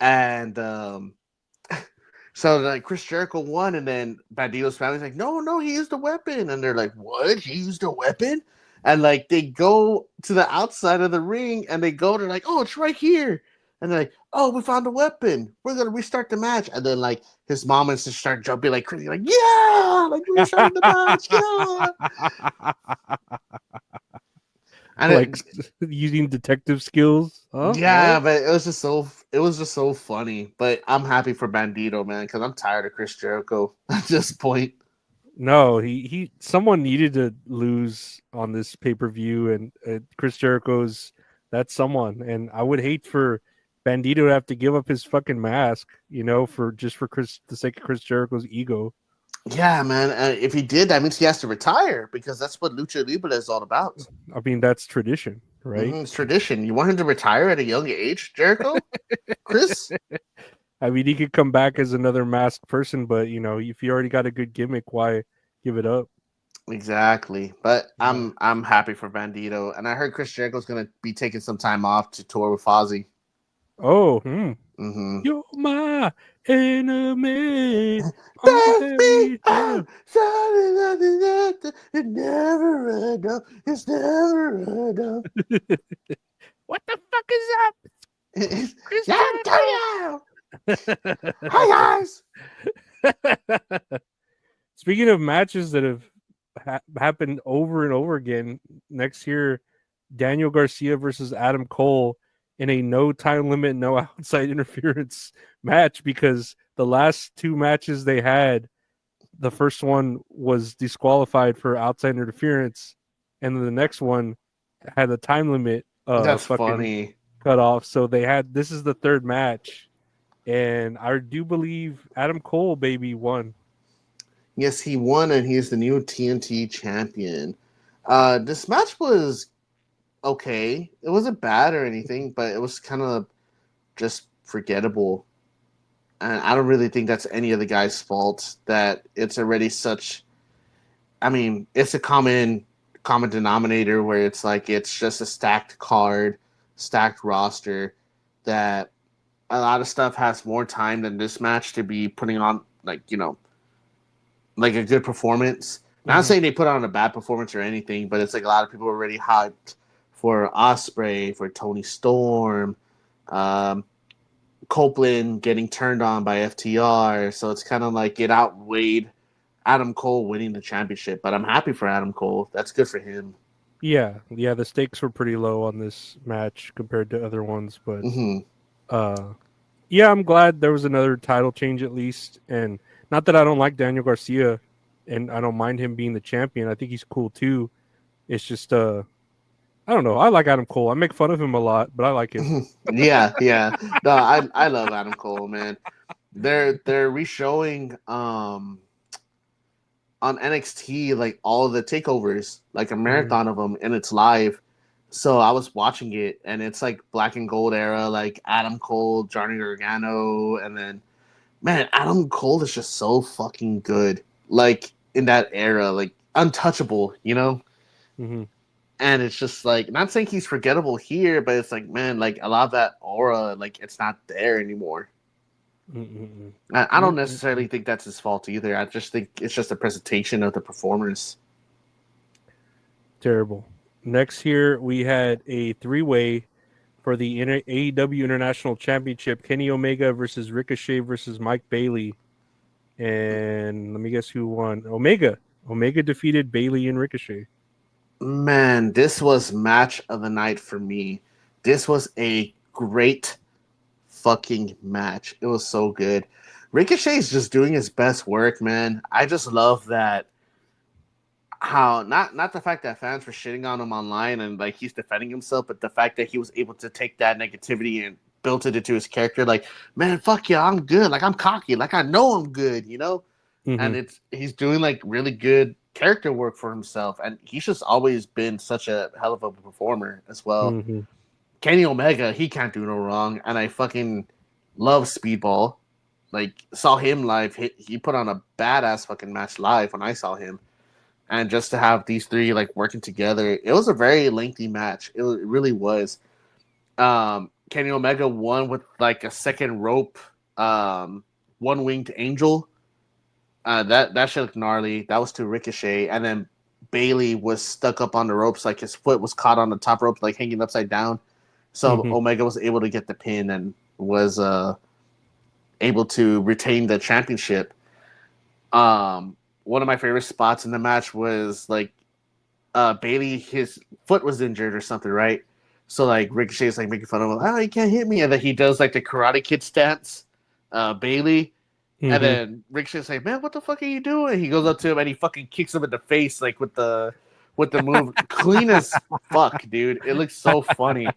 and so like Chris Jericho won, and then Bandito's family's like, no, he used a weapon, and they're like, what? He used a weapon? And like they go to the outside of the ring, and they're like, oh, it's right here, and they're like, oh, we found a weapon. We're gonna restart the match, and then like his mom and sister start jumping like crazy, like yeah, like we restarted the match, yeah. And like using detective skills. Huh? Yeah, What? but it was just so funny. But I'm happy for Bandito, man, because I'm tired of Chris Jericho at this point. No, he someone needed to lose on this pay-per-view, and Chris Jericho's that's someone. And I would hate for Bandito to have to give up his fucking mask, you know, for the sake of Chris Jericho's ego. Yeah, man. If he did, that means he has to retire because that's what Lucha Libre is all about. I mean, that's tradition, right? It's tradition. You want him to retire at a young age, Jericho? Chris? I mean, he could come back as another masked person, but you know, if you already got a good gimmick, why give it up? Exactly. But I'm happy for Bandito, and I heard Chris Jericho's gonna be taking some time off to tour with Fozzy. Oh, You're my enemy. It never enough. It's never enough. What the fuck is up? Chris Antonio! Hi guys. Speaking of matches that have happened over and over again, next year, Daniel Garcia versus Adam Cole in a no time limit, no outside interference match, because the last 2 matches they had, the first one was disqualified for outside interference, and then the next one had a time limit That's fucking funny. cut off. So this is the third match, and I do believe Adam Cole baby won. Yes, he won, and he's the new TNT champion. This match was okay. It wasn't bad or anything, but it was kind of just forgettable. And I don't really think that's any of the guys' fault that it's already such. I mean, it's a common denominator where it's like it's just a stacked card, stacked roster that a lot of stuff has more time than this match to be putting on like a good performance. Not saying they put on a bad performance or anything, but it's like a lot of people are already hyped for Ospreay, for Tony Storm, Copeland getting turned on by FTR. So it's kind of like it outweighed Adam Cole winning the championship. But I'm happy for Adam Cole. That's good for him. Yeah, the stakes were pretty low on this match compared to other ones, but yeah, I'm glad there was another title change at least. And not that I don't like Daniel Garcia, and I don't mind him being the champion. I think he's cool too. It's just I don't know. I like Adam Cole. I make fun of him a lot, but I like him. Yeah. No, I love Adam Cole, man. They're re-showing on NXT like all the takeovers, like a marathon of them, and it's live. So I was watching it, and it's like Black and Gold era, like Adam Cole, Johnny Gargano, and then man, Adam Cole is just so fucking good. Like in that era, like untouchable, Mm-hmm. And it's just like, not saying he's forgettable here, but it's like, man, like a lot of that aura, like it's not there anymore. Mm-hmm. I don't necessarily think that's his fault either. I just think it's just a presentation of the performers. Terrible. Next here, we had a three-way for the AEW International Championship. Kenny Omega versus Ricochet versus Mike Bailey. And let me guess who won. Omega. Omega defeated Bailey and Ricochet. Man, this was match of the night for me. This was a great fucking match. It was so good. Ricochet's just doing his best work, man. I just love that. How not the fact that fans were shitting on him online and like he's defending himself, but the fact that he was able to take that negativity and built it into his character. Like, man, fuck yeah, I'm good. Like I'm cocky. Like I know I'm good. Mm-hmm. And he's doing like really good character work for himself, and he's just always been such a hell of a performer as well. Mm-hmm. Kenny Omega, he can't do no wrong, and I fucking love Speedball. Like saw him live, he put on a badass fucking match live when I saw him. And just to have these three like working together, it was a very lengthy match. It really was. Kenny Omega won with like a second rope, one-winged angel. That shit looked gnarly. That was to Ricochet, and then Bailey was stuck up on the ropes, like his foot was caught on the top rope, like hanging upside down. So Omega was able to get the pin and was able to retain the championship. One of my favorite spots in the match was like Bailey, his foot was injured or something, right? So like Ricochet's like making fun of him, oh, he can't hit me, and then he does like the Karate Kid stance, Bailey. And then Ricochet's like, man, what the fuck are you doing? He goes up to him and he fucking kicks him in the face, like with the move. Clean as fuck, dude. It looks so funny.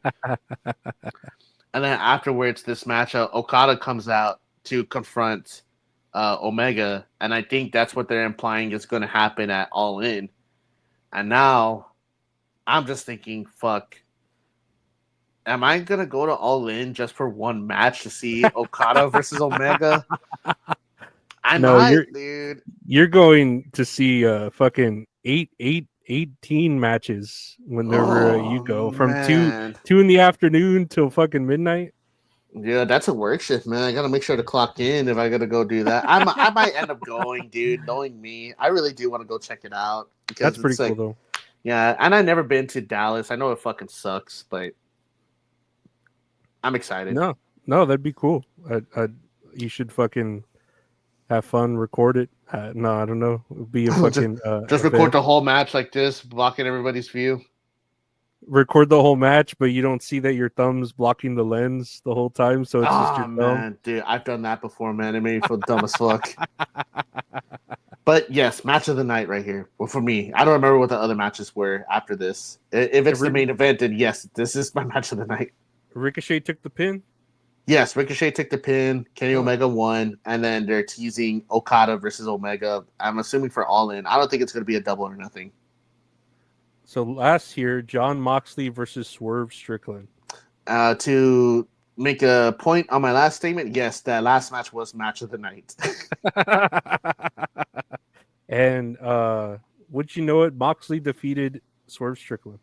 And then afterwards, this match, Okada comes out to confront Omega. And I think that's what they're implying is going to happen at All In. And now I'm just thinking, fuck. Am I going to go to All In just for one match to see Okada versus Omega? Dude. You're going to see fucking 18 matches whenever you go from 2 in the afternoon till fucking midnight. Yeah, that's a work shift, man. I got to make sure to clock in if I got to go do that. I might end up going, dude. Knowing me, I really do want to go check it out. That's pretty cool, though. Yeah, and I've never been to Dallas. I know it fucking sucks, but I'm excited. No, that'd be cool. You should fucking have fun, record it. No, I don't know. It'd be a fucking just record the whole match like this, blocking everybody's view. Record the whole match, but you don't see that your thumb's blocking the lens the whole time, so it's just your thumb. Man, dude, I've done that before, man. It made me feel dumb as fuck. But yes, match of the night right here. Well, for me, I don't remember what the other matches were after this. If it's the main event, then yes, this is my match of the night. Ricochet took the pin. Yes, Ricochet took the pin. Kenny Omega won, and then they're teasing Okada versus Omega. I'm assuming for All In. I don't think it's going to be a double or nothing. So last year, John Moxley versus Swerve Strickland. To make a point on my last statement, yes, that last match was match of the night. And would you know it? Moxley defeated Swerve Strickland.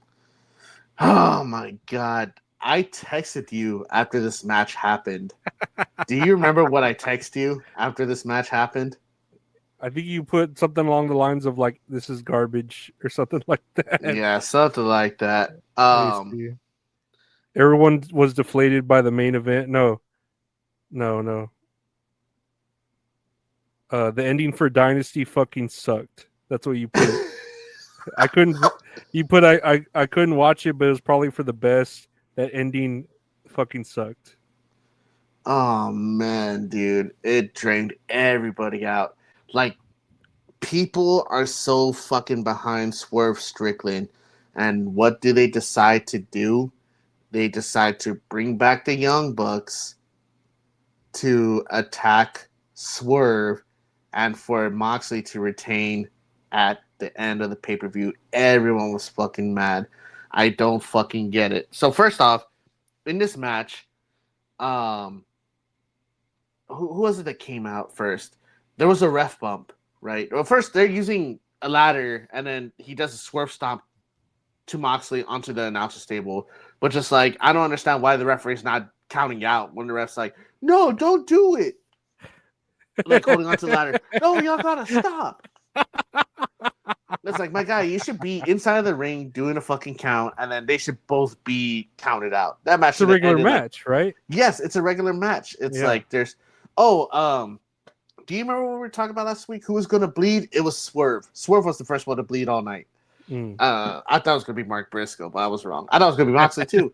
Oh my god. I texted you after this match happened. Do you remember what I texted you after this match happened? I think you put something along the lines of like, "This is garbage" or something like that. Yeah, something like that. Everyone was deflated by the main event. No. The ending for Dynasty fucking sucked. That's what you put. I couldn't. You put I couldn't watch it, but it was probably for the best. That ending fucking sucked. Oh man, dude, it drained everybody out. Like, people are so fucking behind Swerve Strickland, and what do they decide to do? They decide to bring back the Young Bucks to attack Swerve, and for Moxley to retain at the end of the pay-per-view. Everyone was fucking mad. I don't fucking get it. So first off, in this match, who was it that came out first? There was a ref bump, right? Well, first they're using a ladder, and then he does a swerve stomp to Moxley onto the announcer's table. But just like, I don't understand why the referee's not counting out when the ref's like, no, don't do it. Like holding onto the ladder. No, y'all gotta stop. It's like, my guy, you should be inside of the ring doing a fucking count, and then they should both be counted out. That match. It's a regular match, right? Yes, it's a regular match. It's like there's. Do you remember what we were talking about last week? Who was going to bleed? It was Swerve. Swerve was the first one to bleed all night. I thought it was going to be Mark Briscoe, but I was wrong. I thought it was going to be Moxley too.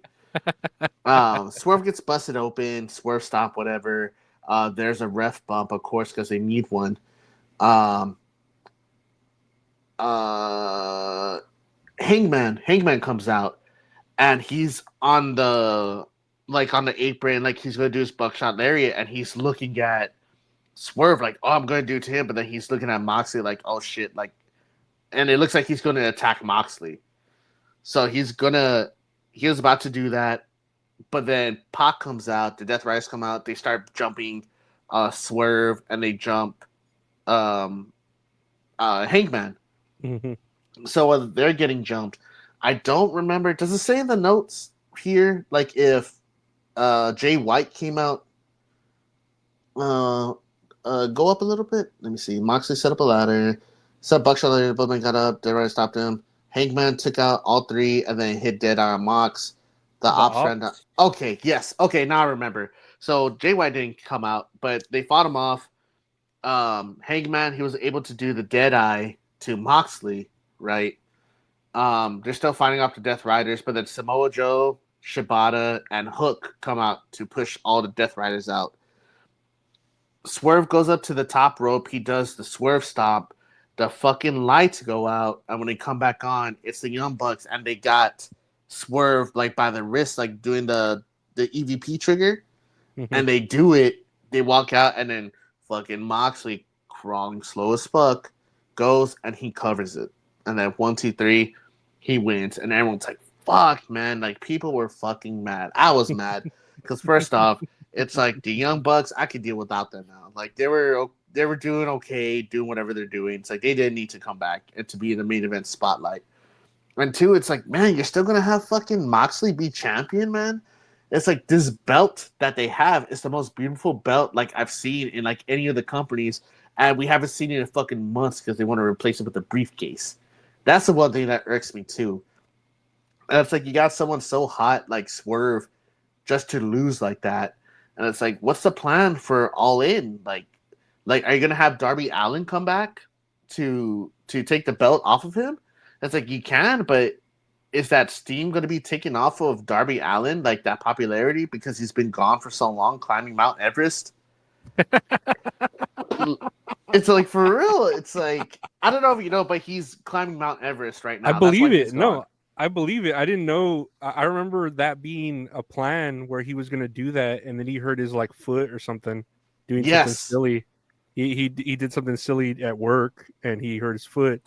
Swerve gets busted open. Swerve stomp, whatever. There's a ref bump, of course, because they need one. Hangman comes out, and he's on the apron, like he's gonna do his buckshot lariat, and he's looking at Swerve like, oh, I'm gonna do it to him, but then he's looking at Moxley like, oh shit, like, and it looks like he's gonna attack Moxley. So he was about to do that, but then Pac comes out, the Death Riders come out, they start jumping Swerve, and they jump Hangman. Mm-hmm. So they're getting jumped. I don't remember. Does it say in the notes here, like, if Jay White came out? Go up a little bit. Let me see. Moxley set up a ladder. Set buckshot ladder. Both men got up. Dead Rider stopped him. Hangman took out all three and then hit dead on Mox. The ops ran down. Okay, yes. Okay, now I remember. So Jay White didn't come out, but they fought him off. Hangman, he was able to do the dead eye to Moxley, right? They're still fighting off the Death Riders, but then Samoa Joe, Shibata, and Hook come out to push all the Death Riders out. Swerve goes up to the top rope. He does the swerve stomp. The fucking lights go out, and when they come back on, it's the Young Bucks, and they got Swerve like by the wrist, like doing the EVP trigger, and they do it. They walk out, and then fucking Moxley, crawling slow as fuck, goes and he covers it, and then 1, 2, 3, he wins, and everyone's like, "Fuck, man!" Like, people were fucking mad. I was mad because first off, it's like the Young Bucks, I could deal without them now. Like, they were doing okay, doing whatever they're doing. It's like they didn't need to come back and to be in the main event spotlight. And two, it's like, man, you're still gonna have fucking Moxley be champion, man. It's like this belt that they have is the most beautiful belt like I've seen in like any of the companies, and we haven't seen it in fucking months because they want to replace it with a briefcase. That's the one thing that irks me too. And it's like you got someone so hot like Swerve just to lose like that, and it's like, what's the plan for All In? Like, are you gonna have Darby Allin come back to take the belt off of him? It's like, you can, but is that steam going to be taken off of Darby Allin, like that popularity, because he's been gone for so long, climbing Mount Everest? It's like for real. It's like I don't know if you know, but he's climbing Mount Everest right now. I That's why believe he's it. gone. No, I believe it. I didn't know. I remember that being a plan where he was going to do that, and then he hurt his like foot or something, doing something Yes. silly. He did something silly at work, and he hurt his foot.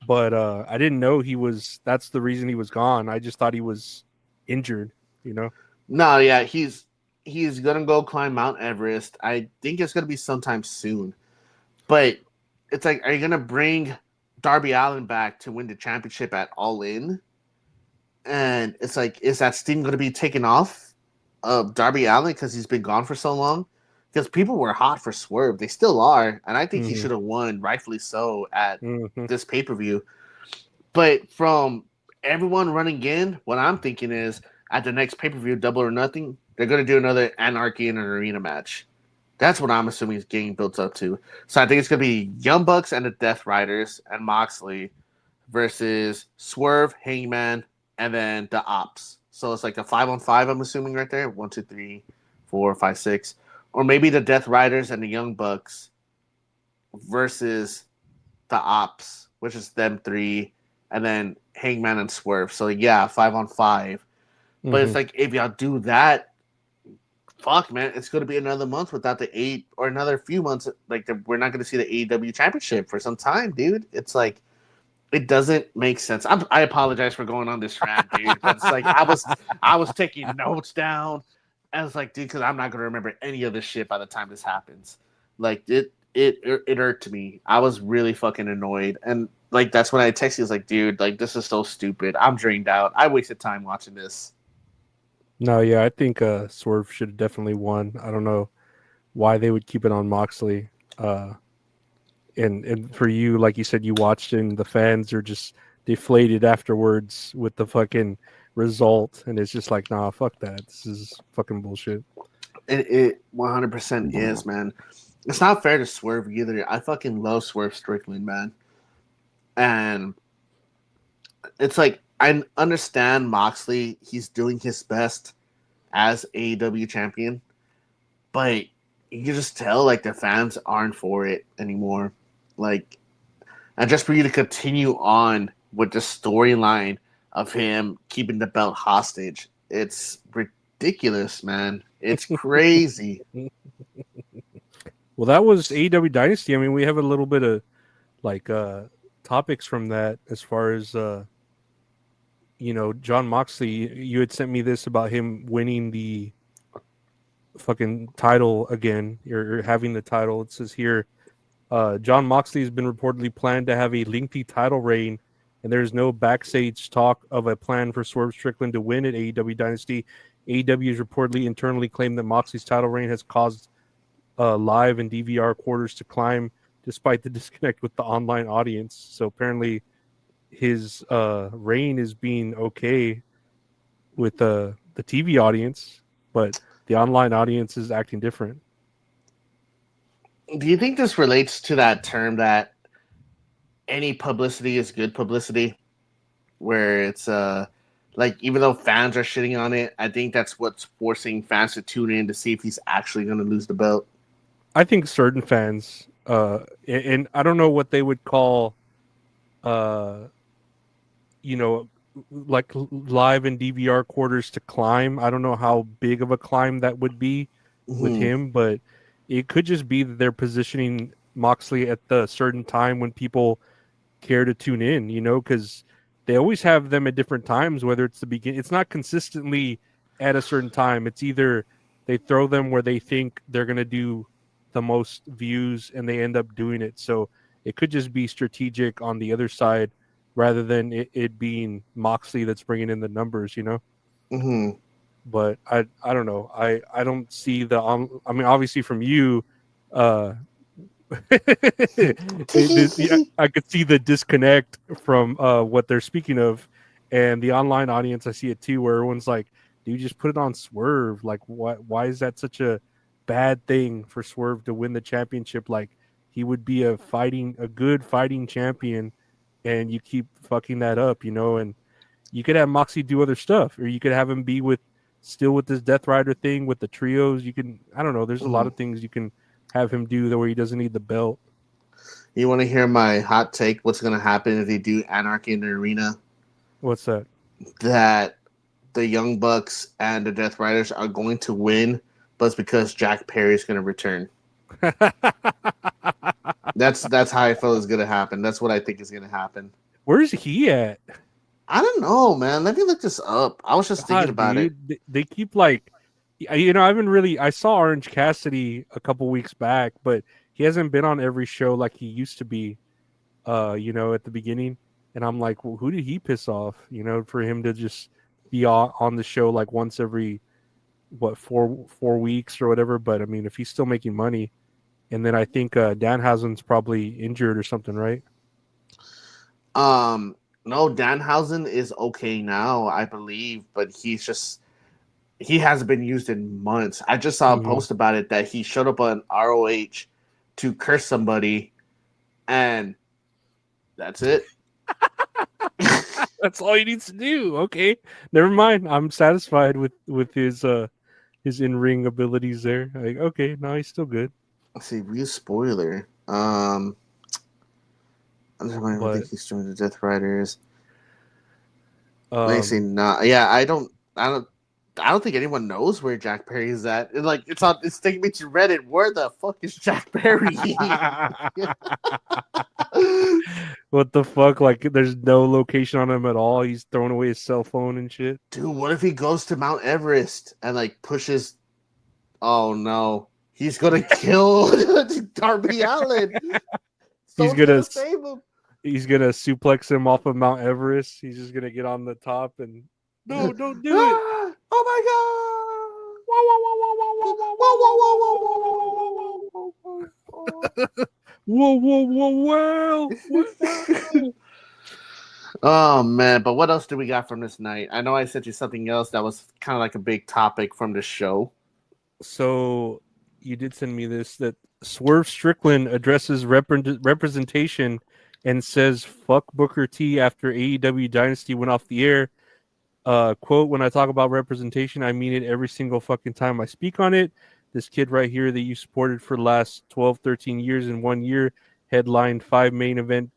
But I didn't know he was. That's the reason he was gone. I just thought he was injured. You know. No, yeah, he's gonna go climb Mount Everest. I think it's gonna be sometime soon. But it's like, are you gonna bring Darby Allin back to win the championship at All In? And it's like, is that steam gonna be taken off of Darby Allin because he's been gone for so long? Because people were hot for Swerve, they still are, and I think he should have won, rightfully so, at this pay-per-view. But from everyone running in, what I'm thinking is at the next pay-per-view, Double or Nothing, they're going to do another Anarchy in an Arena match. That's what I'm assuming is getting built up to. So I think it's going to be Young Bucks and the Death Riders and Moxley versus Swerve, Hangman, and then the Ops. So it's like a 5-on-5, I'm assuming, right there. 1, 2, 3, 4, 5, 6. Or maybe the Death Riders and the Young Bucks versus the Ops, which is them 3, and then Hangman and Swerve. So yeah, 5-on-5. But it's like, if y'all do that, fuck, man, it's going to be another month without the 8 or another few months. Like, we're not going to see the AEW championship for some time, dude. It's like, it doesn't make sense. I apologize for going on this rant, dude. But it's like, I was taking notes down. And it's like, dude, because I'm not going to remember any of this shit by the time this happens. Like, it irked me. I was really fucking annoyed. And, like, that's when I texted you. I was like, dude, like, this is so stupid. I'm drained out. I wasted time watching this. No, yeah, I think Swerve should have definitely won. I don't know why they would keep it on Moxley. And for you, like you said, you watched and the fans are just deflated afterwards with the fucking result, and it's just like, nah, fuck that. This is fucking bullshit. It 100% is, man. It's not fair to Swerve either. I fucking love Swerve Strickland, man. And it's like, I understand Moxley. He's doing his best as AEW champion, but you can just tell, like, the fans aren't for it anymore. Like, and just for you to continue on with the storyline of him keeping the belt hostage, it's ridiculous, man. It's crazy. Well, that was AEW Dynasty. I mean, we have a little bit of like topics from that as far as you know, John Moxley. You had sent me this about him winning the fucking title again, or having the title. It says here, John Moxley has been reportedly planned to have a lengthy title reign, and there's no backstage talk of a plan for Swerve Strickland to win at AEW Dynasty. AEW has reportedly internally claimed that Moxley's title reign has caused live and DVR quarters to climb despite the disconnect with the online audience. So apparently his reign is being okay with the TV audience, but the online audience is acting different. Do you think this relates to that term that any publicity is good publicity? Where it's like, even though fans are shitting on it, I think that's what's forcing fans to tune in to see if he's actually going to lose the belt. I think certain fans, and I don't know what they would call, you know, like live and DVR quarters to climb. I don't know how big of a climb that would be with him, but it could just be that they're positioning Moxley at the certain time when people care to tune in, you know, because they always have them at different times, whether it's the beginning. It's not consistently at a certain time. It's either they throw them where they think they're going to do the most views and they end up doing it. So it could just be strategic on the other side rather than it being Moxley that's bringing in the numbers, you know? Mm-hmm. But I don't know. I don't see the I mean, obviously from you, I could see the disconnect from what they're speaking of, and the online audience. I see it too, where everyone's like, "Dude, just put it on Swerve." Like, what? Why is that such a bad thing for Swerve to win the championship? Like, he would be a good fighting champion, and you keep fucking that up, you know. And you could have Moxie do other stuff, or you could have him be still with this Death Rider thing with the trios. You can, I don't know. There's a lot of things you can have him do where he doesn't need the belt. You want to hear my hot take? What's going to happen if they do Anarchy in the Arena? What's that? That the Young Bucks and the Death Riders are going to win, but it's because Jack Perry is going to return. That's how I feel is going to happen. That's what I think is going to happen. Where's he at? I don't know, man. Let me look this up. I was just thinking about it. They keep like, you know, I saw Orange Cassidy a couple weeks back, but he hasn't been on every show like he used to be, you know, at the beginning. And I'm like, well, who did he piss off? You know, for him to just be on the show like once every, four weeks or whatever. But I mean, if he's still making money, and then I think Danhausen's probably injured or something, right? No, Danhausen is okay now, I believe, but he hasn't been used in months. I just saw a post about it that he showed up on ROH to curse somebody, and that's it. That's all he needs to do. Okay, never mind. I'm satisfied with his in-ring abilities there. Like, okay, no, he's still good. Let's see, real spoiler. I don't think he's joined the Death Riders. Let me see. Nah, yeah, I don't think anyone knows where Jack Perry is at. It's taking me to Reddit. Where the fuck is Jack Perry? What the fuck? Like, there's no location on him at all. He's throwing away his cell phone and shit. Dude, what if he goes to Mount Everest and like pushes? Oh no, he's gonna kill Darby Allin. He's gonna save him. He's gonna suplex him off of Mount Everest. He's just gonna get on the top and no, don't do it. Oh my god! Whoa! Oh man, but what else do we got from this night? I know I sent you something else that was kind of like a big topic from the show. So you did send me this, that Swerve Strickland addresses representation and says fuck Booker T after AEW Dynasty went off the air. Quote, when I talk about representation, I mean it every single fucking time I speak on it. This kid right here that you supported for the last 12, 13 years in 1 year headlined 5 main event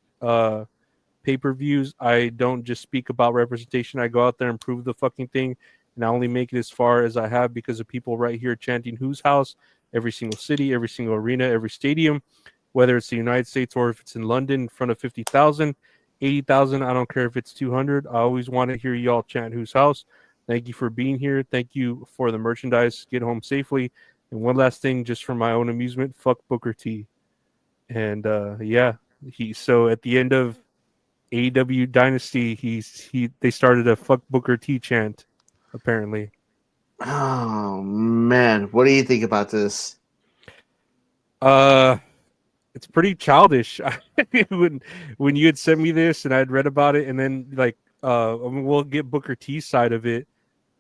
pay-per-views. I don't just speak about representation. I go out there and prove the fucking thing, and I only make it as far as I have because of people right here chanting whose house, every single city, every single arena, every stadium, whether it's the United States or if it's in London in front of 50,000, 80,000. I don't care if it's 200. I always want to hear y'all chant whose house. Thank you for being here. Thank you for the merchandise. Get home safely. And one last thing, just for my own amusement, fuck Booker T. And yeah, so at the end of AEW Dynasty, they started a fuck Booker T chant, apparently. Oh man, what do you think about this? It's pretty childish. when you had sent me this and I'd read about it, and then like we'll get Booker T's side of it.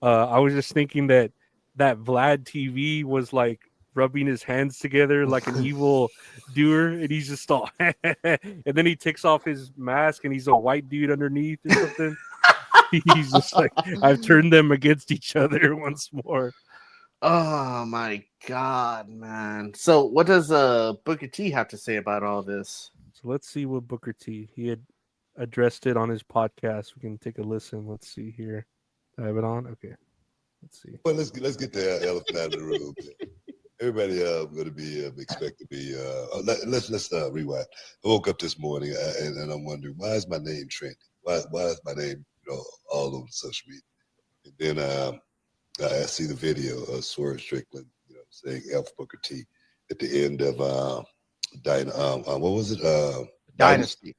I was just thinking that Vlad TV was like rubbing his hands together like an evil doer, and he's just all and then he takes off his mask and he's a white dude underneath or something. He's just like, I've turned them against each other once more. Oh my god, man. So what does Booker T have to say about all this? So let's see what Booker T, he had addressed it on his podcast. We can take a listen. Let's see here. I have it on? Okay. Let's see. Well, let's get the elephant out of the room. Everybody going to be expect to be. Let's rewind. I woke up this morning and I'm wondering, why is my name trending? Why is my name all over social media? And then I see the video of Swerve Strickland, saying F Booker T at the end of what was it? Dynasty.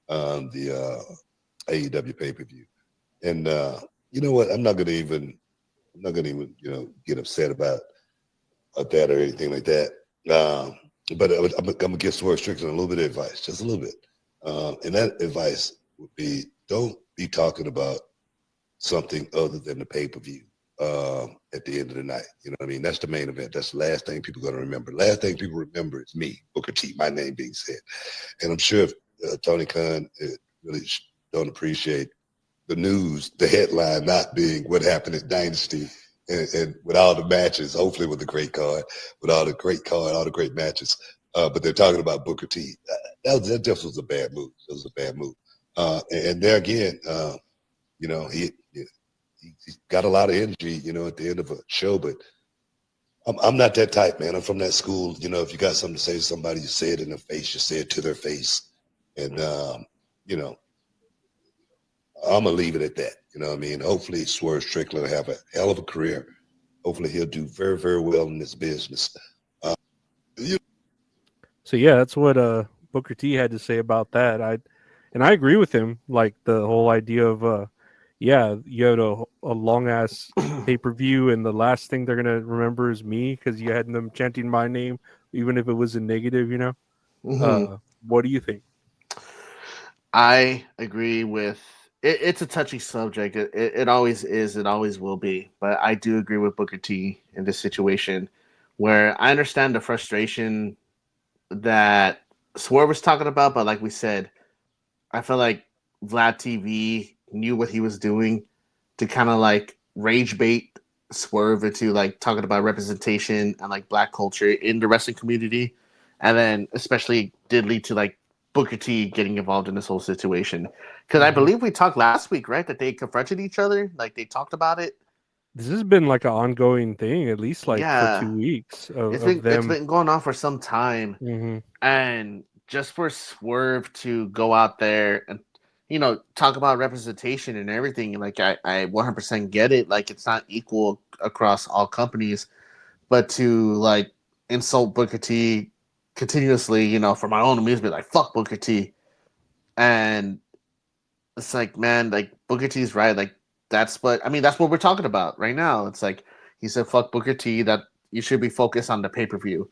The AEW pay-per-view. And you know what? I'm not gonna even get upset about that or anything like that. But I'm gonna give Swerve Strickland a little bit of advice, just a little bit. And that advice would be, don't be talking about something other than the pay-per-view at the end of the night. You know what I mean? That's the main event. That's the last thing people are going to remember. Last thing people remember is me, Booker T, my name being said. And I'm sure if Tony Khan really don't appreciate the news, the headline not being what happened at Dynasty, and with all the matches, hopefully with the great card, with all the great card, all the great matches. but they're talking about Booker T. That just was a bad move. It was a bad move. And there again, you know, he got a lot of energy, you know, at the end of a show, but I'm not that type, man. I'm from that school. You know, if you got something to say to somebody, you say it in their face, you say it to their face. And, you know, I'm going to leave it at that. You know what I mean? Hopefully Swerve Strickland will have a hell of a career. Hopefully he'll do very, very well in this business. So yeah, that's what Booker T had to say about that. I agree with him. Like the whole idea of yeah, you had a long ass pay-per-view, and the last thing they're gonna remember is me because you had them chanting my name, even if it was a negative. You know. What do you think? I agree with it. It's a touchy subject. It always is. It always will be. But I do agree with Booker T in this situation, where I understand the frustration that Swerve was talking about, but like we said, I feel like Vlad TV knew what he was doing to kind of like rage bait Swerve into like talking about representation and like black culture in the wrestling community, and then especially did lead to like Booker T getting involved in this whole situation. Because I believe we talked last week, right, that they confronted each other, like they talked about it. This has been like an ongoing thing, at least like for 2 weeks of them. It's been going on for some time, and just for Swerve to go out there and, you know, talk about representation and everything, like I 100% get it. Like it's not equal across all companies, but to like insult Booker T continuously, you know, for my own amusement, like fuck Booker T, and it's like, man, like Booker T's right. Like that's what we're talking about right now. It's like he said, fuck Booker T. That you should be focused on the pay-per-view.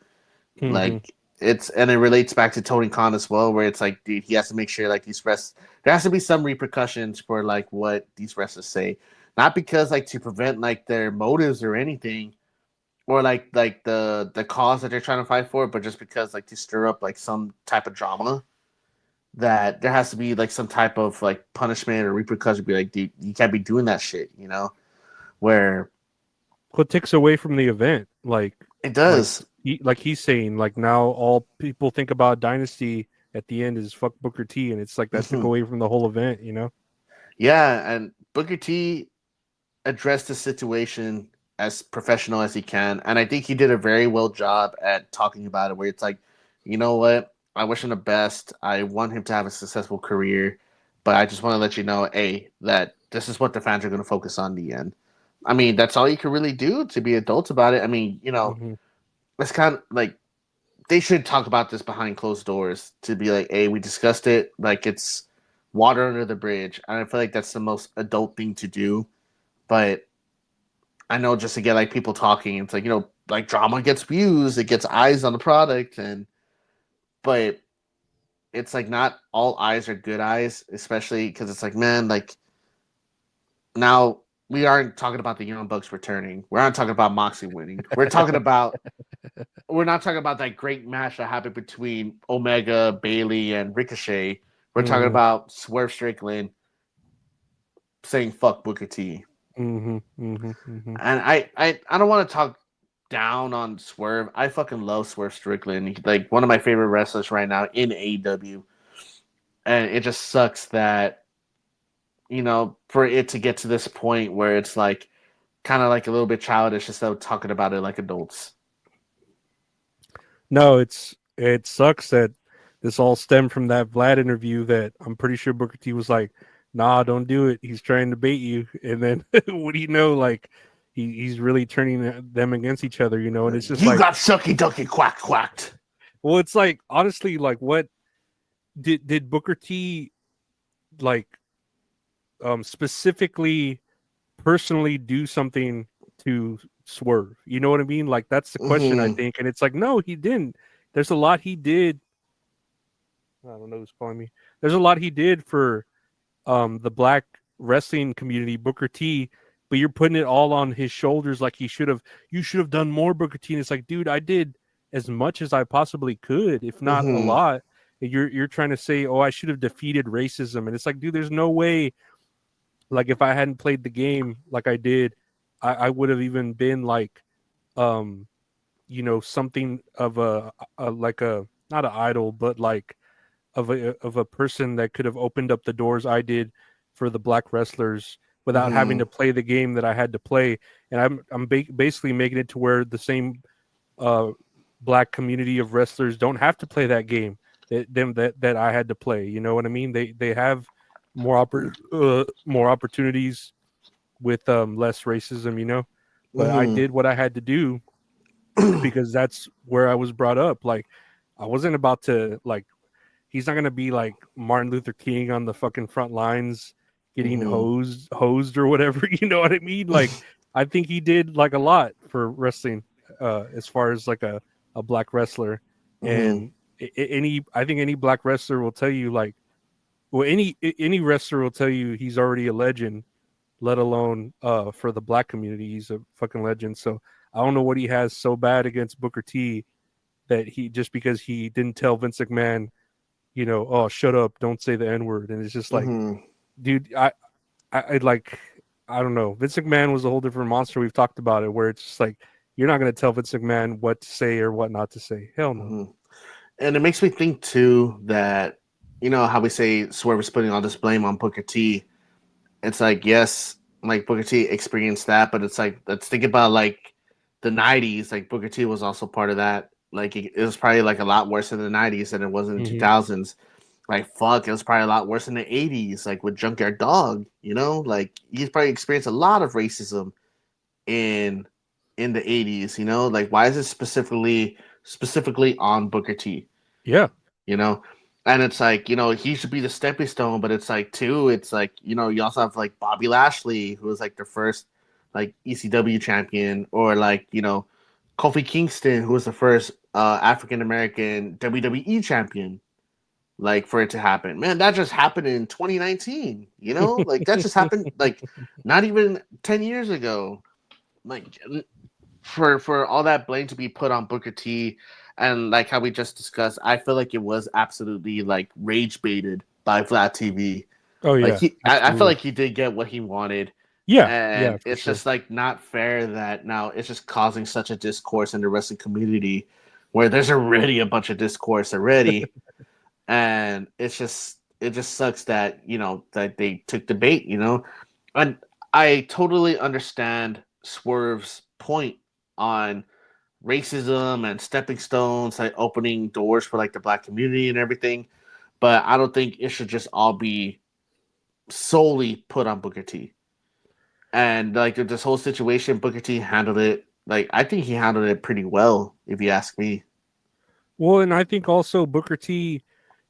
Like and it relates back to Tony Khan as well, where it's like, dude, he has to make sure like there has to be some repercussions for like what these wrestlers say, not because like to prevent like their motives or anything, or like the cause that they're trying to fight for, but just because like to stir up like some type of drama, that there has to be like some type of like punishment or repercussion. Be like, dude, you can't be doing that shit, you know? Where what takes away from the event, like it does. Like he's saying, like now all people think about Dynasty at the end is fuck Booker T, and it's like that took away from the whole event, you know? Yeah, and Booker T addressed the situation as professional as he can, and I think he did a very well job at talking about it, where it's like, you know what, I wish him the best. I want him to have a successful career, but I just want to let you know, that this is what the fans are going to focus on in the end. I mean, that's all you can really do to be adults about it. I mean, you know, it's kind of like they should talk about this behind closed doors to be like, hey, we discussed it. Like it's water under the bridge. And I feel like that's the most adult thing to do. But I know just to get like people talking, it's like, you know, like drama gets views, it gets eyes on the product, but it's like not all eyes are good eyes, especially because it's like, man, like now we aren't talking about the Young Bucks returning. We're not talking about Moxley winning. We're not talking about that great match that happened between Omega, Bailey, and Ricochet. We're talking about Swerve Strickland saying fuck Booker T. And I don't want to talk down on Swerve. I fucking love Swerve Strickland. He's like one of my favorite wrestlers right now in AEW. And it just sucks that, you know, for it to get to this point where it's like kind of like a little bit childish instead of talking about it like adults. No, it sucks that this all stemmed from that Vlad interview that I'm pretty sure Booker T was like, nah, don't do it. He's trying to bait you. And then what do you know? Like he's really turning them against each other, you know? And it's just you got shucky ducky quacked. Well, it's like, honestly, like what did Booker T like specifically personally do something to Swerve? You know what I mean? Like that's the question, I think. And it's like, no, he didn't. There's a lot he did. I don't know who's calling me. There's a lot he did for the black wrestling community, Booker T, but you're putting it all on his shoulders like you should have done more, Booker T. And it's like, dude, I did as much as I possibly could, if not a lot. You're trying to say, oh, I should have defeated racism. And it's like, dude, there's no way, like if I hadn't played the game like I did, I would have even been like something of a like a not an idol, but like of a person that could have opened up the doors I did for the black wrestlers without having to play the game that I had to play. And I'm basically making it to where the same black community of wrestlers don't have to play that game that I had to play. You know what I mean? They have more opportunities with less racism, but I did what I had to do because that's where I was brought up. Like, I wasn't about to, like, he's not going to be like Martin Luther King on the fucking front lines getting hosed or whatever. You know what I mean? Like, I think he did like a lot for wrestling as far as like a black wrestler. And I think any black wrestler will tell you, like, well, any wrestler will tell you he's already a legend, let alone for the black community. He's a fucking legend. So I don't know what he has so bad against Booker T that he, just because he didn't tell Vince McMahon, oh, shut up, don't say the N-word. And it's just like, dude, I don't know. Vince McMahon was a whole different monster. We've talked about it, where it's just like, you're not going to tell Vince McMahon what to say or what not to say. Hell no. And it makes me think too that, how we say Swerve is putting all this blame on Booker T. It's like, yes, like Booker T experienced that, but it's like, let's think about like the 90s. Like, Booker T was also part of that. Like, it was probably like a lot worse in the 90s than it was in the 2000s. Like, fuck, it was probably a lot worse in the 80s, like with Junkyard Dog, like he's probably experienced a lot of racism in the 80s, like, why is it specifically on Booker T? Yeah. And it's like, he should be the stepping stone, but it's like, too, it's like, you also have like Bobby Lashley, who was like the first like ECW champion, or like, Kofi Kingston, who was the first African-American WWE champion, like, for it to happen. Man, that just happened in 2019, like that just happened like not even 10 years ago. Like, for all that blame to be put on Booker T, and like how we just discussed, I feel like it was absolutely like rage baited by Vlad TV. Oh yeah, like I feel like he did get what he wanted. Yeah, and it's just like not fair that now it's just causing such a discourse in the wrestling community, where there's already a bunch of discourse already, and it just sucks that that they took the bait, and I totally understand Swerve's point on racism and stepping stones, like opening doors for like the black community and everything, but I don't think it should just all be solely put on Booker T. And like this whole situation, Booker T handled it. Like, I think he handled it pretty well, if you ask me. Well, and I think also Booker T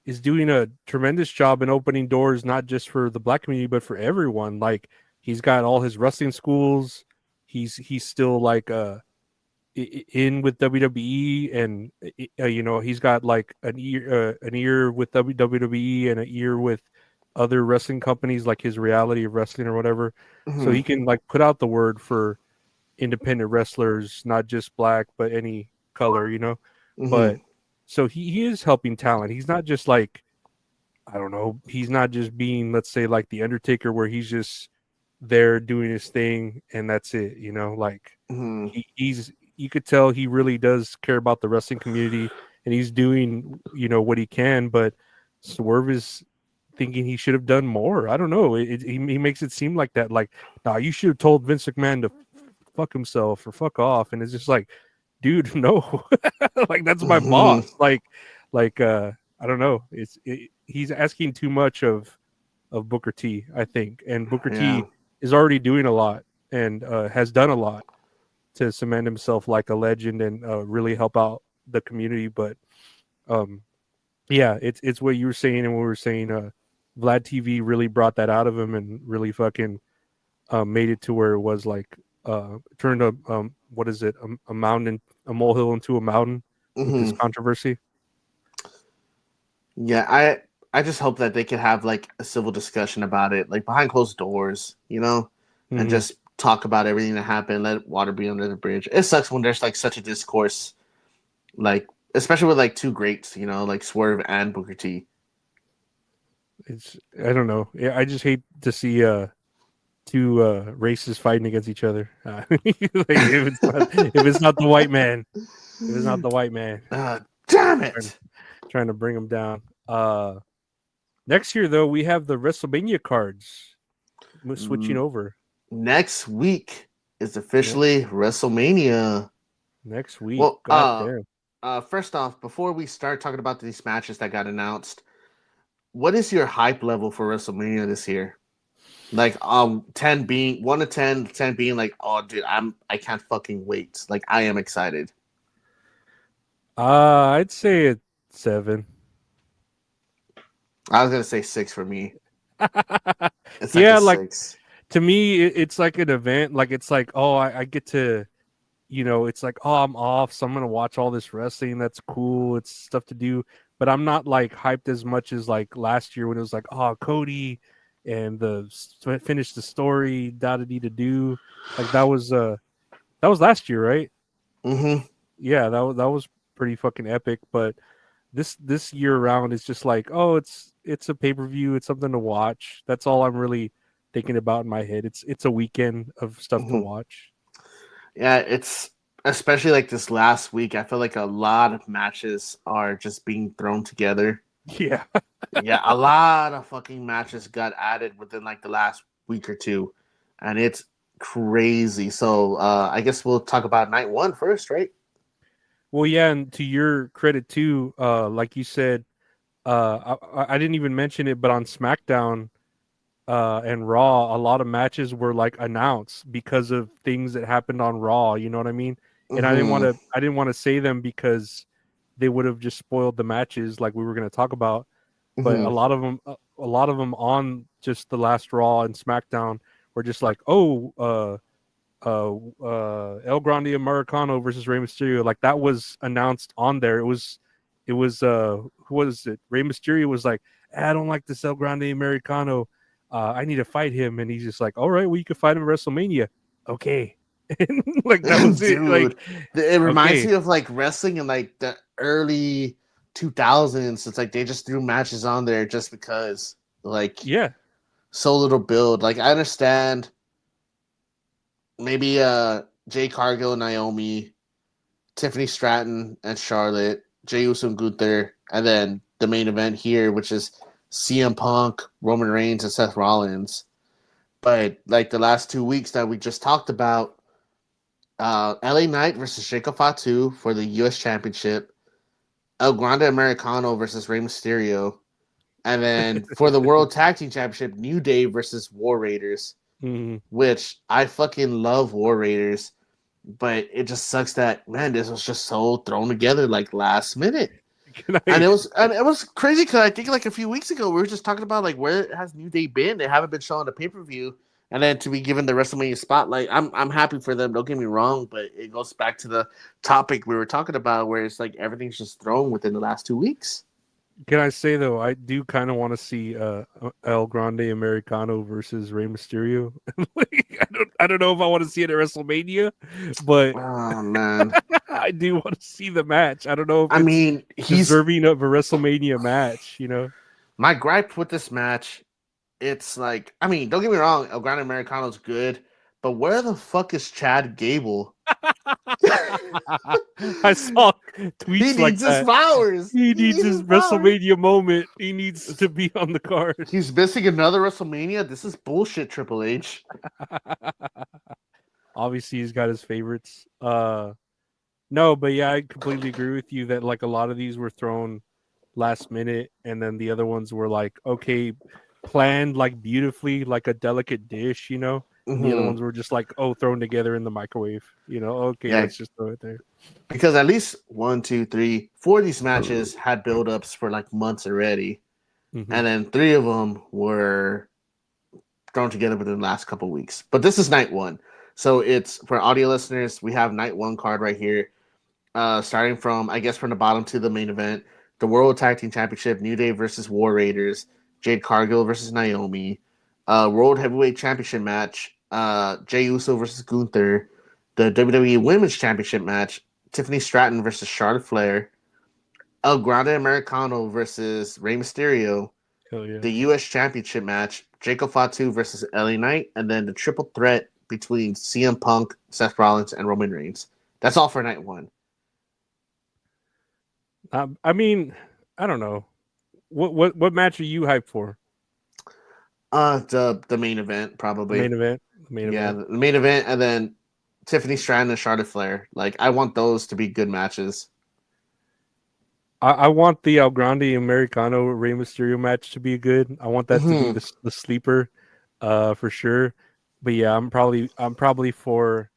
is doing a tremendous job in opening doors, not just for the black community, but for everyone. Like, he's got all his wrestling schools. He's still like in with WWE, and he's got like an ear with WWE and an ear with other wrestling companies, like his Reality of Wrestling or whatever. So he can like put out the word for independent wrestlers, not just black, but any color, But so he is helping talent. He's not just like, I don't know, he's not just being, let's say, like the Undertaker, where he's just there doing his thing and that's it, like he's, you could tell he really does care about the wrestling community, and he's doing, what he can. But Swerve is thinking he should have done more. I don't know. He makes it seem like that. Like, nah, you should have told Vince McMahon to fuck himself or fuck off. And it's just like, dude, no. Like, that's my boss. Like, I don't know. He's asking too much of Booker T, I think. And Booker T is already doing a lot and has done a lot to cement himself like a legend and really help out the community. But it's what you were saying and what we were saying. Vlad TV really brought that out of him and really fucking made it to where it was like turned a what is it, a molehill into a mountain with this controversy. Yeah, I just hope that they could have like a civil discussion about it, like behind closed doors, and just talk about everything that happened, let water be under the bridge. It sucks when there's like such a discourse, like especially with like two greats, like Swerve and Booker T. I don't know. I just hate to see two races fighting against each other. Like, if it's not the white man, It was not the white man. Damn it! Trying to bring him down. Next year though, we have the WrestleMania cards. Switching over. Next week is officially WrestleMania. Next week. Well, God damn. first off, before we start talking about these matches that got announced, what is your hype level for WrestleMania this year? Like 10 being 1 to 10, 10 being like, oh dude, I can't fucking wait. Like I am excited. I'd say it's 7. I was gonna say 6 for me. It's like 6. To me, it's like an event. Like it's like, oh, I get to, it's like, oh, I'm off, so I'm gonna watch all this wrestling. That's cool. It's stuff to do, but I'm not like hyped as much as like last year when it was like, oh, Cody and finish the story, da da da do. Like that was last year, right? Mm-hmm. Yeah, that was pretty fucking epic. But this year around is just like, oh, it's a pay-per-view. It's something to watch. That's all I'm really thinking about in my head. It's a weekend of stuff to watch. Yeah, it's especially like this last week. I feel like a lot of matches are just being thrown together. Yeah. Yeah, a lot of fucking matches got added within like the last week or two, and it's crazy. So I guess we'll talk about night 1 first, right? Well, yeah, and to your credit too, like you said, I didn't even mention it, but on SmackDown and Raw, a lot of matches were like announced because of things that happened on Raw. You know what I mean? And I didn't want to say them because they would have just spoiled the matches like we were going to talk about. But a lot of them on just the last Raw and SmackDown were just like, El Grande Americano versus Rey Mysterio. Like that was announced on there. It was who was it? Rey Mysterio was like, I don't like this El Grande Americano. I need to fight him, and he's just like, all right, well, you can fight him at WrestleMania. Okay. Like that was it. Like it reminds me of like wrestling in like the early 2000s. It's like they just threw matches on there just because, like, so little build. Like I understand maybe Jay Cargill, Naomi, Tiffany Stratton, and Charlotte, Jey Uso and Gunther, and then the main event here, which is CM Punk, Roman Reigns, and Seth Rollins. But like the last 2 weeks that we just talked about, LA Knight versus Jacob Fatu for the U.S. Championship, El Grande Americano versus Rey Mysterio, and then for the World Tag Team Championship, New Day versus War Raiders, which I fucking love War Raiders, but it just sucks that, man, this was just so thrown together like last minute. And it was crazy because I think like a few weeks ago we were just talking about like where has New Day been? They haven't been showing the pay-per-view, and then to be given the WrestleMania spotlight, I'm happy for them. Don't get me wrong, but it goes back to the topic we were talking about, where it's like everything's just thrown within the last 2 weeks. Can I say though, I do kind of want to see El Grande Americano versus Rey Mysterio. Like, I don't know if I want to see it at WrestleMania, but oh man, I do want to see the match. I don't know if he's deserving of a WrestleMania match. You know, my gripe with this match, it's like, I mean, don't get me wrong, El Grande Americano's good, but where the fuck is Chad Gable? I saw tweets like that. He needs his flowers. He needs his WrestleMania moment. He needs to be on the card. He's missing another WrestleMania. This is bullshit, Triple H. Obviously, he's got his favorites. No, but yeah, I completely agree with you that like a lot of these were thrown last minute, and then the other ones were like, okay, planned like beautifully, like a delicate dish, you know. The other ones were just like, thrown together in the microwave, you know. Okay, let's just throw it there. Because at least 1, 2, 3, 4 of these matches had build-ups for like months already, and then 3 of them were thrown together within the last couple of weeks. But this is night 1, so it's for audio listeners. We have night 1 card right here, starting from the bottom to the main event: the World Tag Team Championship, New Day versus War Raiders, Jade Cargill versus Naomi. World Heavyweight Championship match, Jey Uso versus Gunther. The WWE Women's Championship match, Tiffany Stratton versus Charlotte Flair. El Grande Americano versus Rey Mysterio. Hell yeah. The U.S. Championship match, Jacob Fatu versus LA Knight. And then the triple threat between CM Punk, Seth Rollins, and Roman Reigns. That's all for night 1. I mean, I don't know. What match are you hyped for? The main event The probably. main event. The main Yeah, event. the main event, and then Tiffany Stratton and Charlotte Flair. Like, I want those to be good matches. I want the El Grande Americano Rey Mysterio match to be good. I want that to be the sleeper, for sure. But yeah, I'm probably for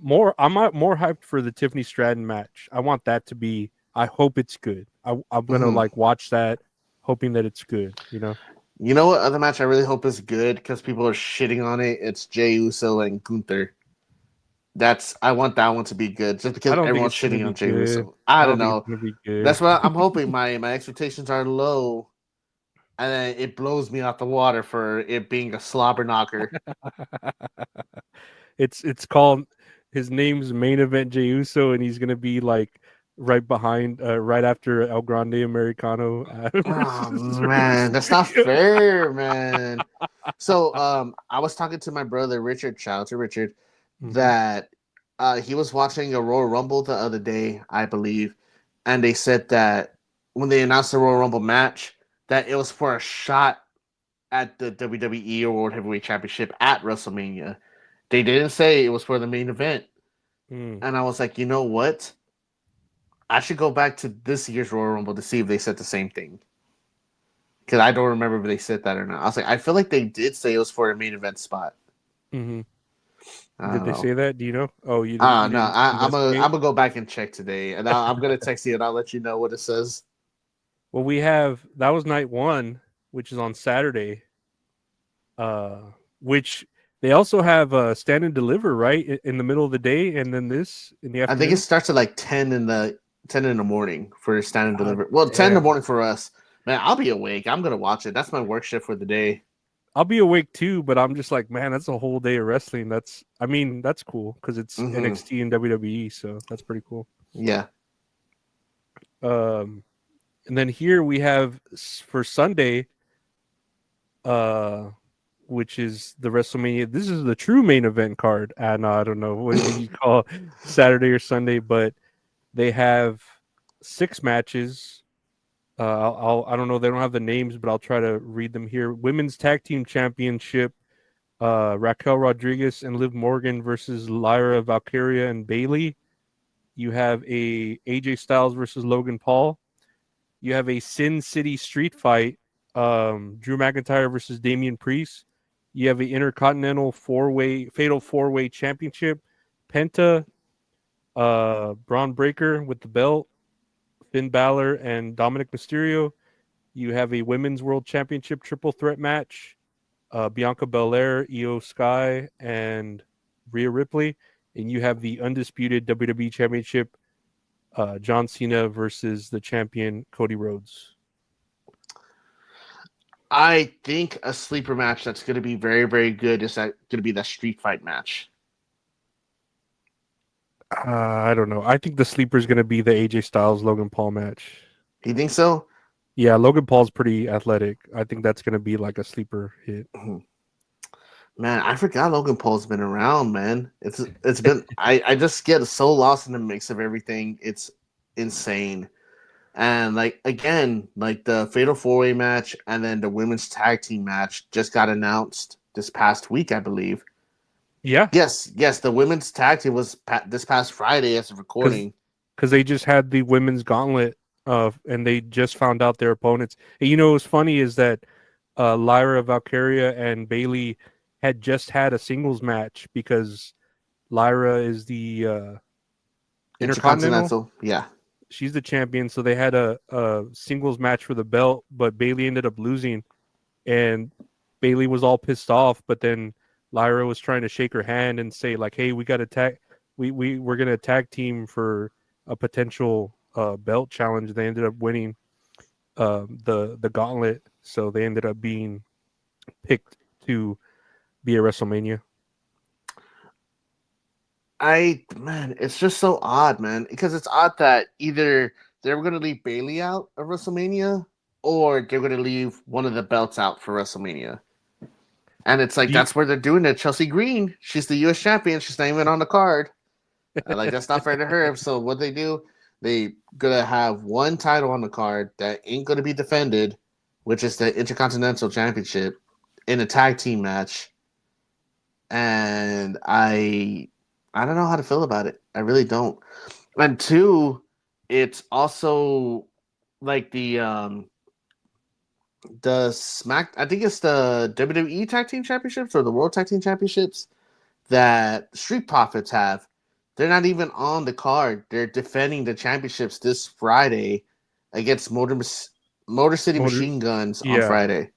more. More hyped for the Tiffany Stratton match. I want that to be. I hope it's good. I'm gonna like watch that, hoping that it's good. You know. You know what other match I really hope is good because people are shitting on it? It's Jey Uso and Gunther. I want that one to be good just because I don't think everyone's it's gonna shitting on be Jey good. Uso. I I don't don't think know. it's gonna be good. That's what I'm hoping. My expectations are low, and then it blows me out the water for it being a slobber knocker. It's called his name's main event Jey Uso, and he's gonna be like right behind, right after El Grande Americano. Oh Versus man, that's not fair, man. So I was talking to my brother Richard, shout out to Richard, Mhm. that he was watching a Royal Rumble the other day, I believe, and they said that when they announced the Royal Rumble match, that it was for a shot at the WWE or World Heavyweight Championship at WrestleMania. They didn't say it was for the main event. Mm. And I was like, you know what? I should go back to this year's Royal Rumble to see if they said the same thing. Because I don't remember if they said that or not. I was like, I feel like they did say it was for a main event spot. Hmm. I Did don't they know. say that? Do you know? Oh, you didn't. You No, didn't I'm investigate. gonna go back and check today, and I'm gonna text you and I'll let you know what it says. Well, that was night one, which is on Saturday. Uh, which they also have stand and deliver right in the middle of the day, and then this in the I think it afternoon. starts at like 10 in the morning for stand and God deliver. Well, 10 in the damn. morning for us. Man, I'll be awake. I'm gonna watch it. That's my work shift for the day. I'll be awake too, but I'm just like, man, that's a whole day of wrestling. I mean, that's cool because it's Mm-hmm. NXT and WWE, so that's pretty cool. Yeah. And then here we have for Sunday, uh, which is the WrestleMania. This is the true main event card. And I don't know what you call Saturday or Sunday, but they have 6 matches. I don't know. They don't have the names, but I'll try to read them here. Women's Tag Team Championship. Raquel Rodriguez and Liv Morgan versus Lyra Valkyria and Bailey. You have a AJ Styles versus Logan Paul. You have a Sin City Street Fight. Drew McIntyre versus Damian Priest. You have a Intercontinental Fatal 4-Way Championship. Penta, Bron Breakker with the belt. Finn Balor and Dominic Mysterio. You have a Women's World Championship Triple Threat match. Bianca Belair, Io Sky, and Rhea Ripley. And you have the undisputed WWE Championship, John Cena versus the champion Cody Rhodes. I think a sleeper match that's going to be very, very good is going to be that street fight match. I don't know. I think the sleeper is going to be the AJ Styles Logan Paul match. Do you think so? Yeah, Logan Paul's pretty athletic. I think that's going to be like a sleeper hit. Man, I forgot Logan Paul's been around, man. It's been I just get so lost in the mix of everything. It's insane. And like again, like the Fatal 4-Way match and then the women's tag team match just got announced this past week, I believe. Yeah. Yes, the women's tag team was this past Friday as of recording. Because they just had the women's gauntlet, and they just found out their opponents. And you know what's funny is that Lyra Valkyria and Bailey had just had a singles match because Lyra is the Intercontinental. Yeah. She's the champion, so they had a singles match for the belt, but Bailey ended up losing, and Bailey was all pissed off. But then Lyra was trying to shake her hand and say like, "Hey, we got to tag. We're gonna tag team for a potential belt challenge." They ended up winning the gauntlet, so they ended up being picked to be at WrestleMania. It's just so odd, man, because it's odd that either they were going to leave Bailey out of WrestleMania or they're going to leave one of the belts out for WrestleMania. And it's like, that's where they're doing it. Chelsea Green, she's the U.S. champion. She's not even on the card. Like, that's not fair to her. So what they do, They gonna have one title on the card that ain't gonna be defended, which is the Intercontinental Championship in a tag team match. And I don't know how to feel about it. I really don't. And two, it's also like the I think it's the WWE Tag Team Championships or the World Tag Team Championships that Street Profits have. They're not even on the card. They're defending the championships this Friday against Motor City Machine Guns on Friday.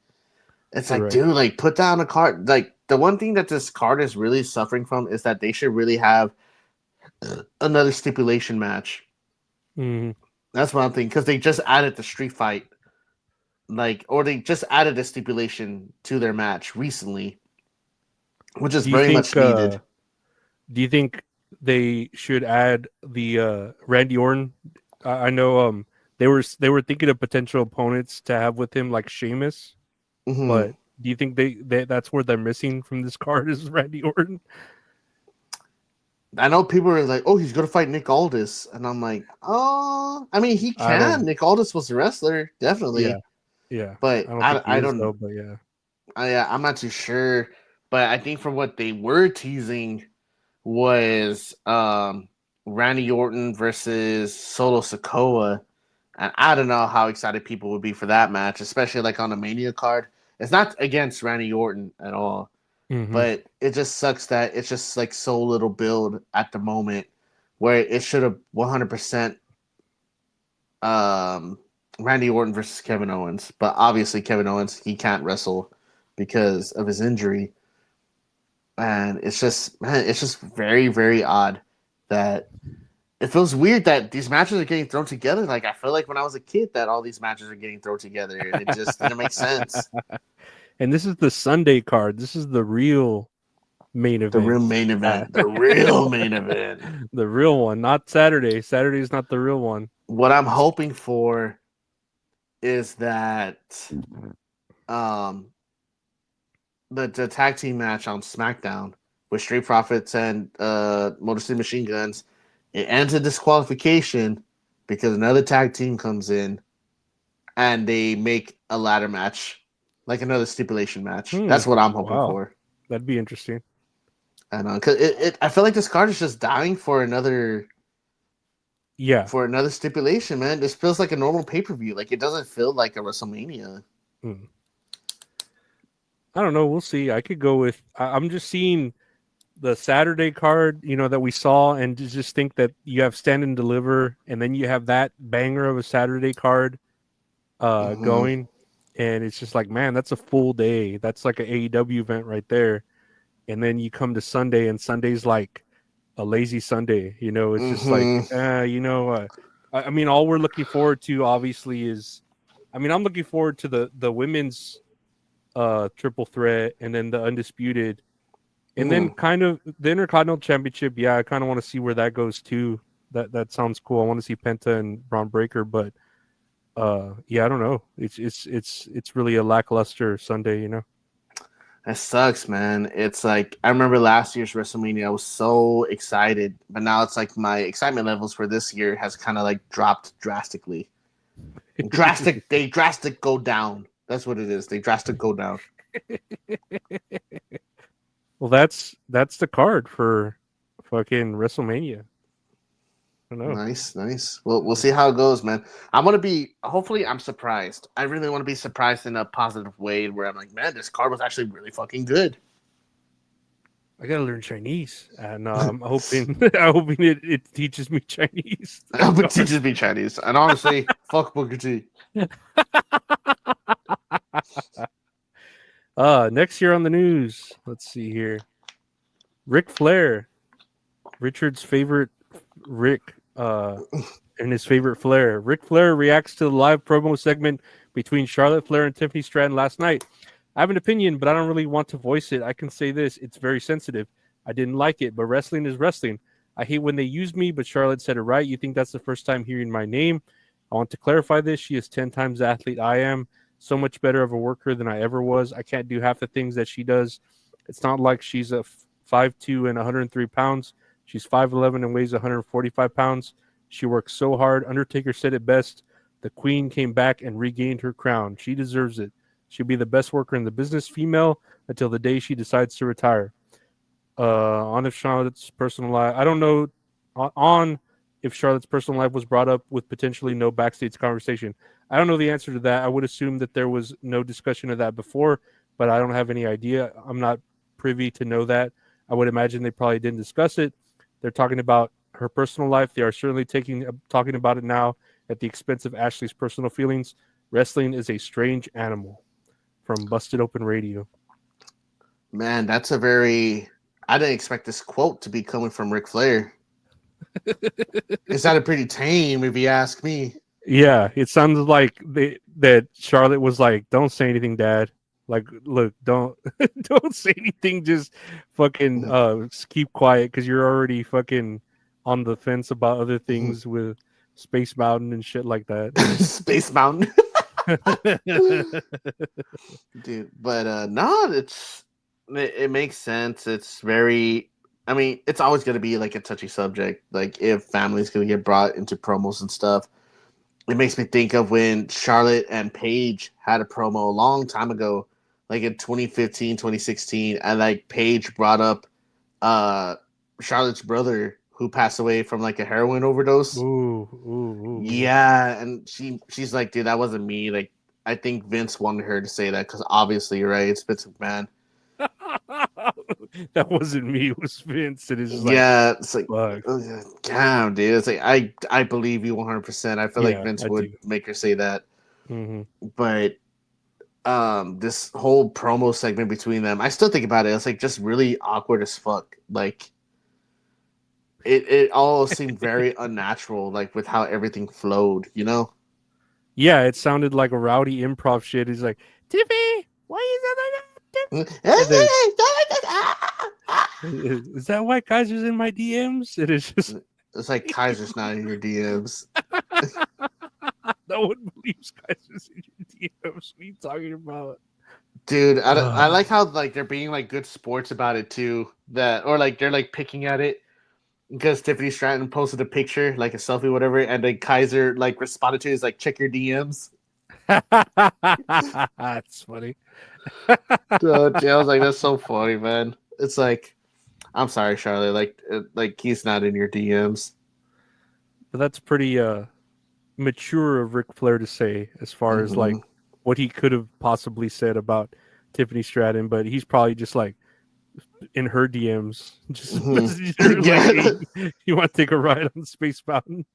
It's like, dude, like put that on the card. Like the one thing that this card is really suffering from is that they should really have another stipulation match. Mm-hmm. That's what I'm thinking, because they just added the street fight, or they just added a stipulation to their match recently, which is very much needed. Do you think they should add the Randy Orton? I know they were thinking of potential opponents to have with him, like Sheamus. Mm-hmm. But do you think that's where they're missing from this card is Randy Orton? I know people are like, "Oh, he's going to fight Nick Aldis," and I'm like, "Oh, I mean, he can. Nick Aldis was a wrestler, definitely. Yeah. But I don't know. But yeah, I'm not too sure. But I think from what they were teasing was Randy Orton versus Solo Sikoa, and I don't know how excited people would be for that match, especially like on the Mania card. It's not against Randy Orton at all. Mm-hmm. But it just sucks that it's just like so little build at the moment, where it should have 100% Randy Orton versus Kevin Owens. But obviously Kevin Owens, he can't wrestle because of his injury. And it's just very, very odd that it feels weird that these matches are getting thrown together. Like I feel like when I was a kid that all these matches are getting thrown together, and it just didn't make sense. And this is the Sunday card. This is the real main event. The real main event. The real main event. The real one, not Saturday. Saturday is not the real one. What I'm hoping for is that the tag team match on SmackDown with Street Profits and Motor City Machine Guns, it ends in disqualification because another tag team comes in and they make a ladder match. Like another stipulation match. That's what I'm hoping for. That'd be interesting. I know, because I feel like this card is just dying for another. Yeah. For another stipulation, man. This feels like a normal pay-per-view. Like it doesn't feel like a WrestleMania. I don't know. We'll see. I could go with. I'm just seeing the Saturday card, that we saw, and just think that you have Stand and Deliver, and then you have that banger of a Saturday card going. And it's just like, man, that's a full day. That's like an AEW event right there. And then you come to Sunday, and Sunday's like a lazy Sunday. It's just like, I mean, all we're looking forward to, obviously, is, I'm looking forward to the women's triple threat, and then the Undisputed, and then kind of the Intercontinental Championship. Yeah, I kind of want to see where that goes too. That sounds cool. I want to see Penta and Bron Breakker, but. Yeah, I don't know. It's really a lackluster Sunday, That sucks, man. It's like I remember last year's WrestleMania. I was so excited, but now it's like my excitement levels for this year has kind of like dropped drastically. They drastic go down. That's what it is. They drastic go down. Well, that's the card for fucking WrestleMania. I don't know. Nice. Well, we'll see how it goes, man. Hopefully I'm surprised. I really want to be surprised in a positive way where I'm like, man, this card was actually really fucking good. I gotta learn Chinese, and I'm hoping it teaches me Chinese. I hope it teaches me Chinese. And honestly, fuck Booker T. Next year on the news, let's see here. Ric Flair, Richard's favorite Rick, and his favorite Flair. Ric Flair reacts to the live promo segment between Charlotte Flair and Tiffany Stratton last night. I have an opinion, but I don't really want to voice it. I can say this. It's very sensitive. I didn't like it, but wrestling is wrestling. I hate when they use me, but Charlotte said it right. You think that's the first time hearing my name? I want to clarify this. She is 10 times the athlete I am. So much better of a worker than I ever was. I can't do half the things that she does. It's not like she's a 5'2" and 103 pounds. She's 5'11" and weighs 145 pounds. She worked so hard. Undertaker said it best. The queen came back and regained her crown. She deserves it. She'll be the best worker in the business, female, until the day she decides to retire. On if Charlotte's personal life, I don't know. On if Charlotte's personal life was brought up with potentially no backstage conversation. I don't know the answer to that. I would assume that there was no discussion of that before, but I don't have any idea. I'm not privy to know that. I would imagine they probably didn't discuss it. They're talking about her personal life. They are certainly talking about it now at the expense of Ashley's personal feelings. Wrestling is a strange animal. From Busted Open Radio. Man, that's a very... I didn't expect this quote to be coming from Ric Flair. It sounded pretty tame, if you ask me. Yeah, it sounded like that Charlotte was like, "Don't say anything, Dad. Like, look, don't say anything. Just fucking keep quiet because you're already fucking on the fence about other things with Space Mountain and shit like that." Space Mountain. Dude, but no, it makes sense. It's very... I mean, it's always going to be like a touchy subject. Like if family's going to get brought into promos and stuff. It makes me think of when Charlotte and Paige had a promo a long time ago, like in 2015, 2016, and like Paige brought up Charlotte's brother who passed away from like a heroin overdose. Ooh. Yeah, and she's like, dude, that wasn't me. Like, I think Vince wanted her to say that because obviously, you're right, it's Vince McMahon. That wasn't me. It was Vince. It is just it's like, fuck. damn, dude. It's like I believe you 100%. I feel like Vince would make her say that. Mm-hmm. But this whole promo segment between them, I still think about it. It's like just really awkward as fuck. Like it all seemed very unnatural, like with how everything flowed, you know? Yeah, it sounded like a rowdy improv shit. He's like, Tiffy, why is that? Is that why Kaiser's in my DMs? It is just... It's like Kaiser's not in your DMs. No one believes Kaiser's in your DMs. What are you talking about? Dude, I like how like they're being like good sports about it too. Or like they're like picking at it because Tiffany Stratton posted a picture, like a selfie, whatever, and then Kaiser like responded to it, is like, check your DMs. That's funny. Dude, I was like, that's so funny, man. It's like, I'm sorry, Charlotte. Like he's not in your DMs. But that's pretty mature of Ric Flair to say, as far as like what he could have possibly said about Tiffany Stratton. But he's probably just like in her DMs, just like, you want to take a ride on Space Mountain?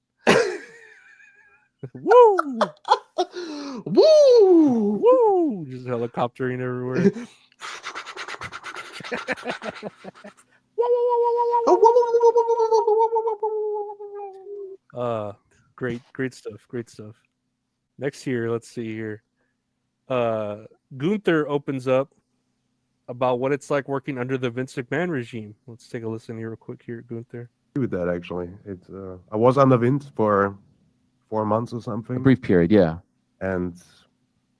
Woo! Woo! Woo! Just helicoptering everywhere. Great stuff. Next here, let's see here. Gunther opens up about what it's like working under the Vince McMahon regime. Let's take a listen here real quick here, Gunther. With that, actually, it's I was under Vince for 4 months or something. A brief period, yeah. And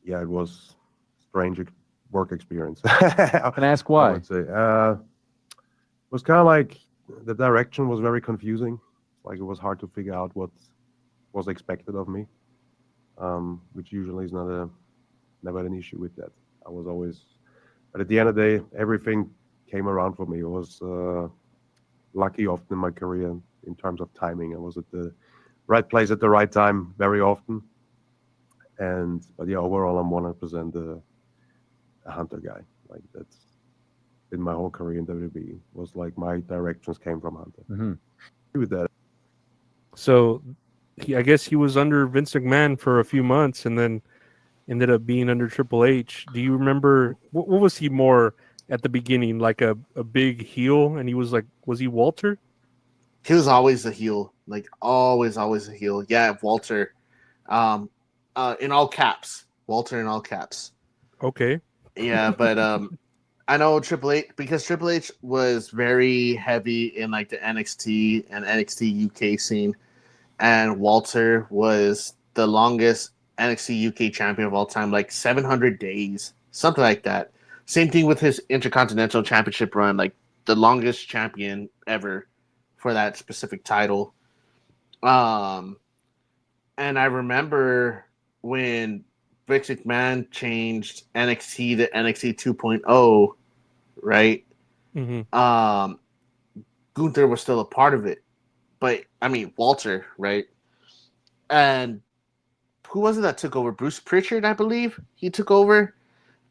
yeah, it was strange work experience. Can I ask why? I would say it was kind of like the direction was very confusing. Like it was hard to figure out what was expected of me, which usually is never an issue with that. I was always, but at the end of the day, everything came around for me. It was lucky often in my career in terms of timing. I was at the right place at the right time very often. But yeah, overall, I'm 100% a Hunter guy. Like that's in my whole career in WWE was like my directions came from Hunter. Mm-hmm. With that. So, I guess he was under Vince McMahon for a few months, and then ended up being under Triple H. Do you remember what was he more at the beginning? Like a big heel, and he was like, was he Walter? He was always a heel, like always a heel. Yeah, Walter. In all caps, Walter in all caps. Okay. Yeah, but I know Triple H because Triple H was very heavy in like the NXT and NXT UK scene, and Walter was the longest NXT UK champion of all time, like 700 days, something like that. Same thing with his Intercontinental Championship run, like the longest champion ever for that specific title. And I remember when Vince McMahon changed NXT to NXT 2.0, right? Mm-hmm. Gunther was still a part of it. But, I mean, Walter, right? And who was it that took over? Bruce Pritchard, I believe. He took over.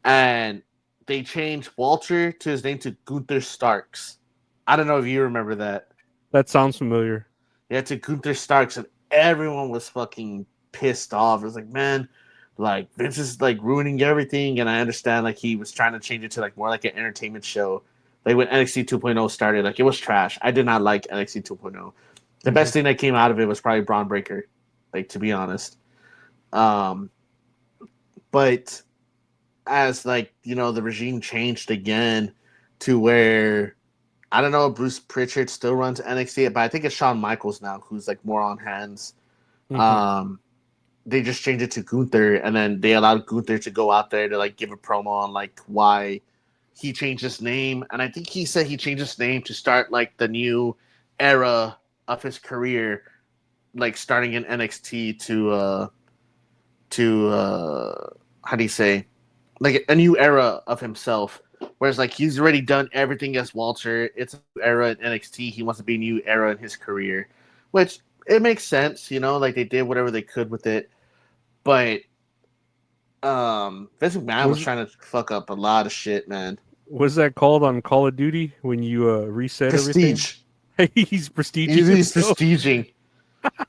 And they changed Walter to his name to Gunther Starks. I don't know if you remember that. That sounds familiar. Yeah, to Gunther Starks, and everyone was fucking pissed off. It was like, man, like Vince is like ruining everything, and I understand like he was trying to change it to like more like an entertainment show. Like when NXT 2.0 started, like it was trash. I did not like NXT 2.0. The best thing that came out of it was probably Bron Breakker, like to be honest. But as like the regime changed again to where I don't know if Bruce Pritchard still runs NXT, but I think it's Shawn Michaels now who's like more on hands. They just changed it to Gunther, and then they allowed Gunther to go out there to like give a promo on like why he changed his name. And I think he said he changed his name to start like the new era of his career, like starting in NXT to how do you say, like a new era of himself. Whereas like he's already done everything as Walter. It's a new era in NXT. He wants to be a new era in his career, which it makes sense, like they did whatever they could with it. But Vince McMahon was trying to fuck up a lot of shit, man. What's that called on Call of Duty when you reset Prestige. everything? He's prestiging. He's prestiging.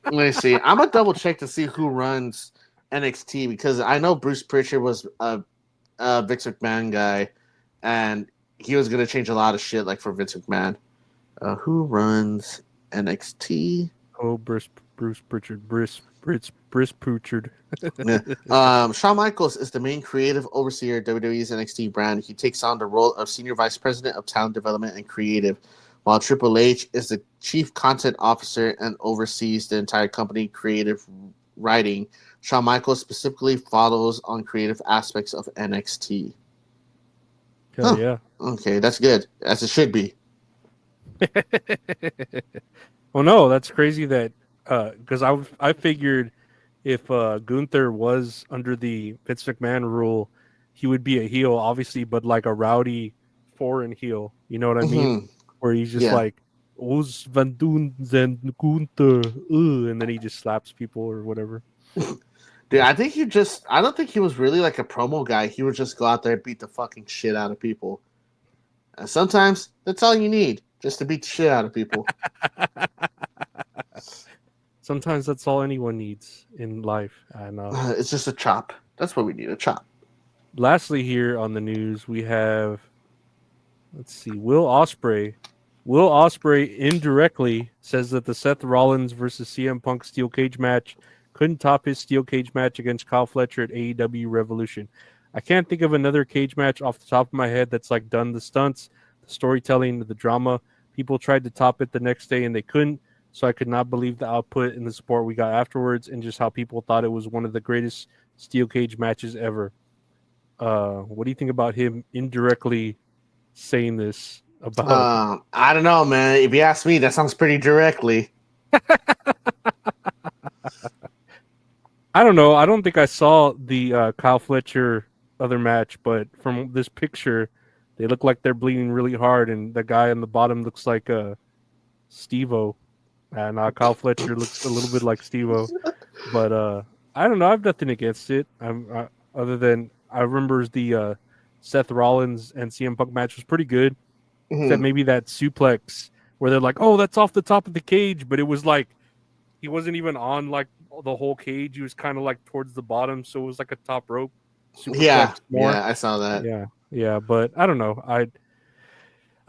Let me see. I'm gonna double check to see who runs NXT because I know Bruce Pritchard was a Vince McMahon guy, and he was gonna change a lot of shit like for Vince McMahon. Who runs NXT? Oh, Bruce Pritchard. Bruce Pritchard. Yeah. Shawn Michaels is the main creative overseer of WWE's NXT brand. He takes on the role of Senior Vice President of Talent Development and Creative, while Triple H is the Chief Content Officer and oversees the entire company creative writing. Shawn Michaels specifically follows on creative aspects of NXT. Hell yeah. Okay, that's good, as it should be. Well, no, that's crazy that because I figured if Gunther was under the Vince McMahon rule, he would be a heel, obviously, but like a rowdy foreign heel. You know what I mean? Where he's just like, "Os Van Doen and Gunther," and then he just slaps people or whatever. Dude, I don't think he was really like a promo guy. He would just go out there and beat the fucking shit out of people. And sometimes that's all you need, just to beat the shit out of people. Sometimes that's all anyone needs in life. And it's just a chop. That's what we need, a chop. Lastly, here on the news, we have, let's see, Will Ospreay. Will Ospreay indirectly says that the Seth Rollins versus CM Punk steel cage match couldn't top his steel cage match against Kyle Fletcher at AEW Revolution. I can't think of another cage match off the top of my head that's like done the stunts, the storytelling, the drama. People tried to top it the next day and they couldn't. So I could not believe the output and the support we got afterwards, and just how people thought it was one of the greatest steel cage matches ever. What do you think about him indirectly saying this about? I don't know, man. If you ask me, that sounds pretty directly. I don't know. I don't think I saw the Kyle Fletcher other match, but from this picture, they look like they're bleeding really hard, and the guy on the bottom looks like Steve-O. And Kyle Fletcher looks a little bit like Steve-O. But I don't know. I have nothing against it. Other than I remember the Seth Rollins and CM Punk match was pretty good. Except maybe that suplex where they're like, oh, that's off the top of the cage. But it was like he wasn't even on like the whole cage. He was kind of like towards the bottom. So it was like a top rope suplex. Yeah, I saw that. Yeah. But I don't know. I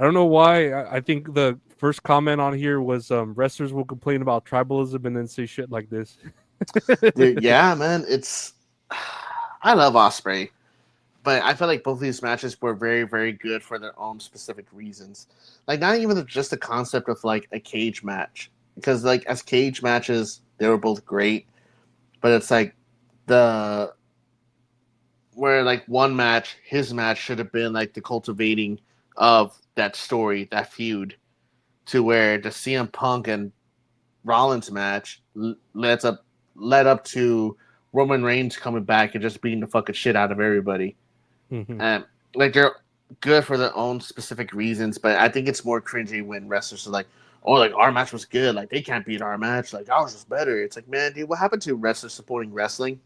don't know why. I think the first comment on here was wrestlers will complain about tribalism and then say shit like this. Dude, yeah, man. I love Ospreay, but I feel like both of these matches were very, very good for their own specific reasons. Like not even just the concept of like a cage match, because like as cage matches they were both great, but it's like where like one match, his match should have been like the cultivating of that story, that feud, to where the CM Punk and Rollins match led up to Roman Reigns coming back and just beating the fucking shit out of everybody. Mhm. And like they're good for their own specific reasons, but I think it's more cringy when wrestlers are like, "Oh, like our match was good. Like they can't beat our match. Like ours was better." It's like, man, dude, what happened to wrestlers supporting wrestling?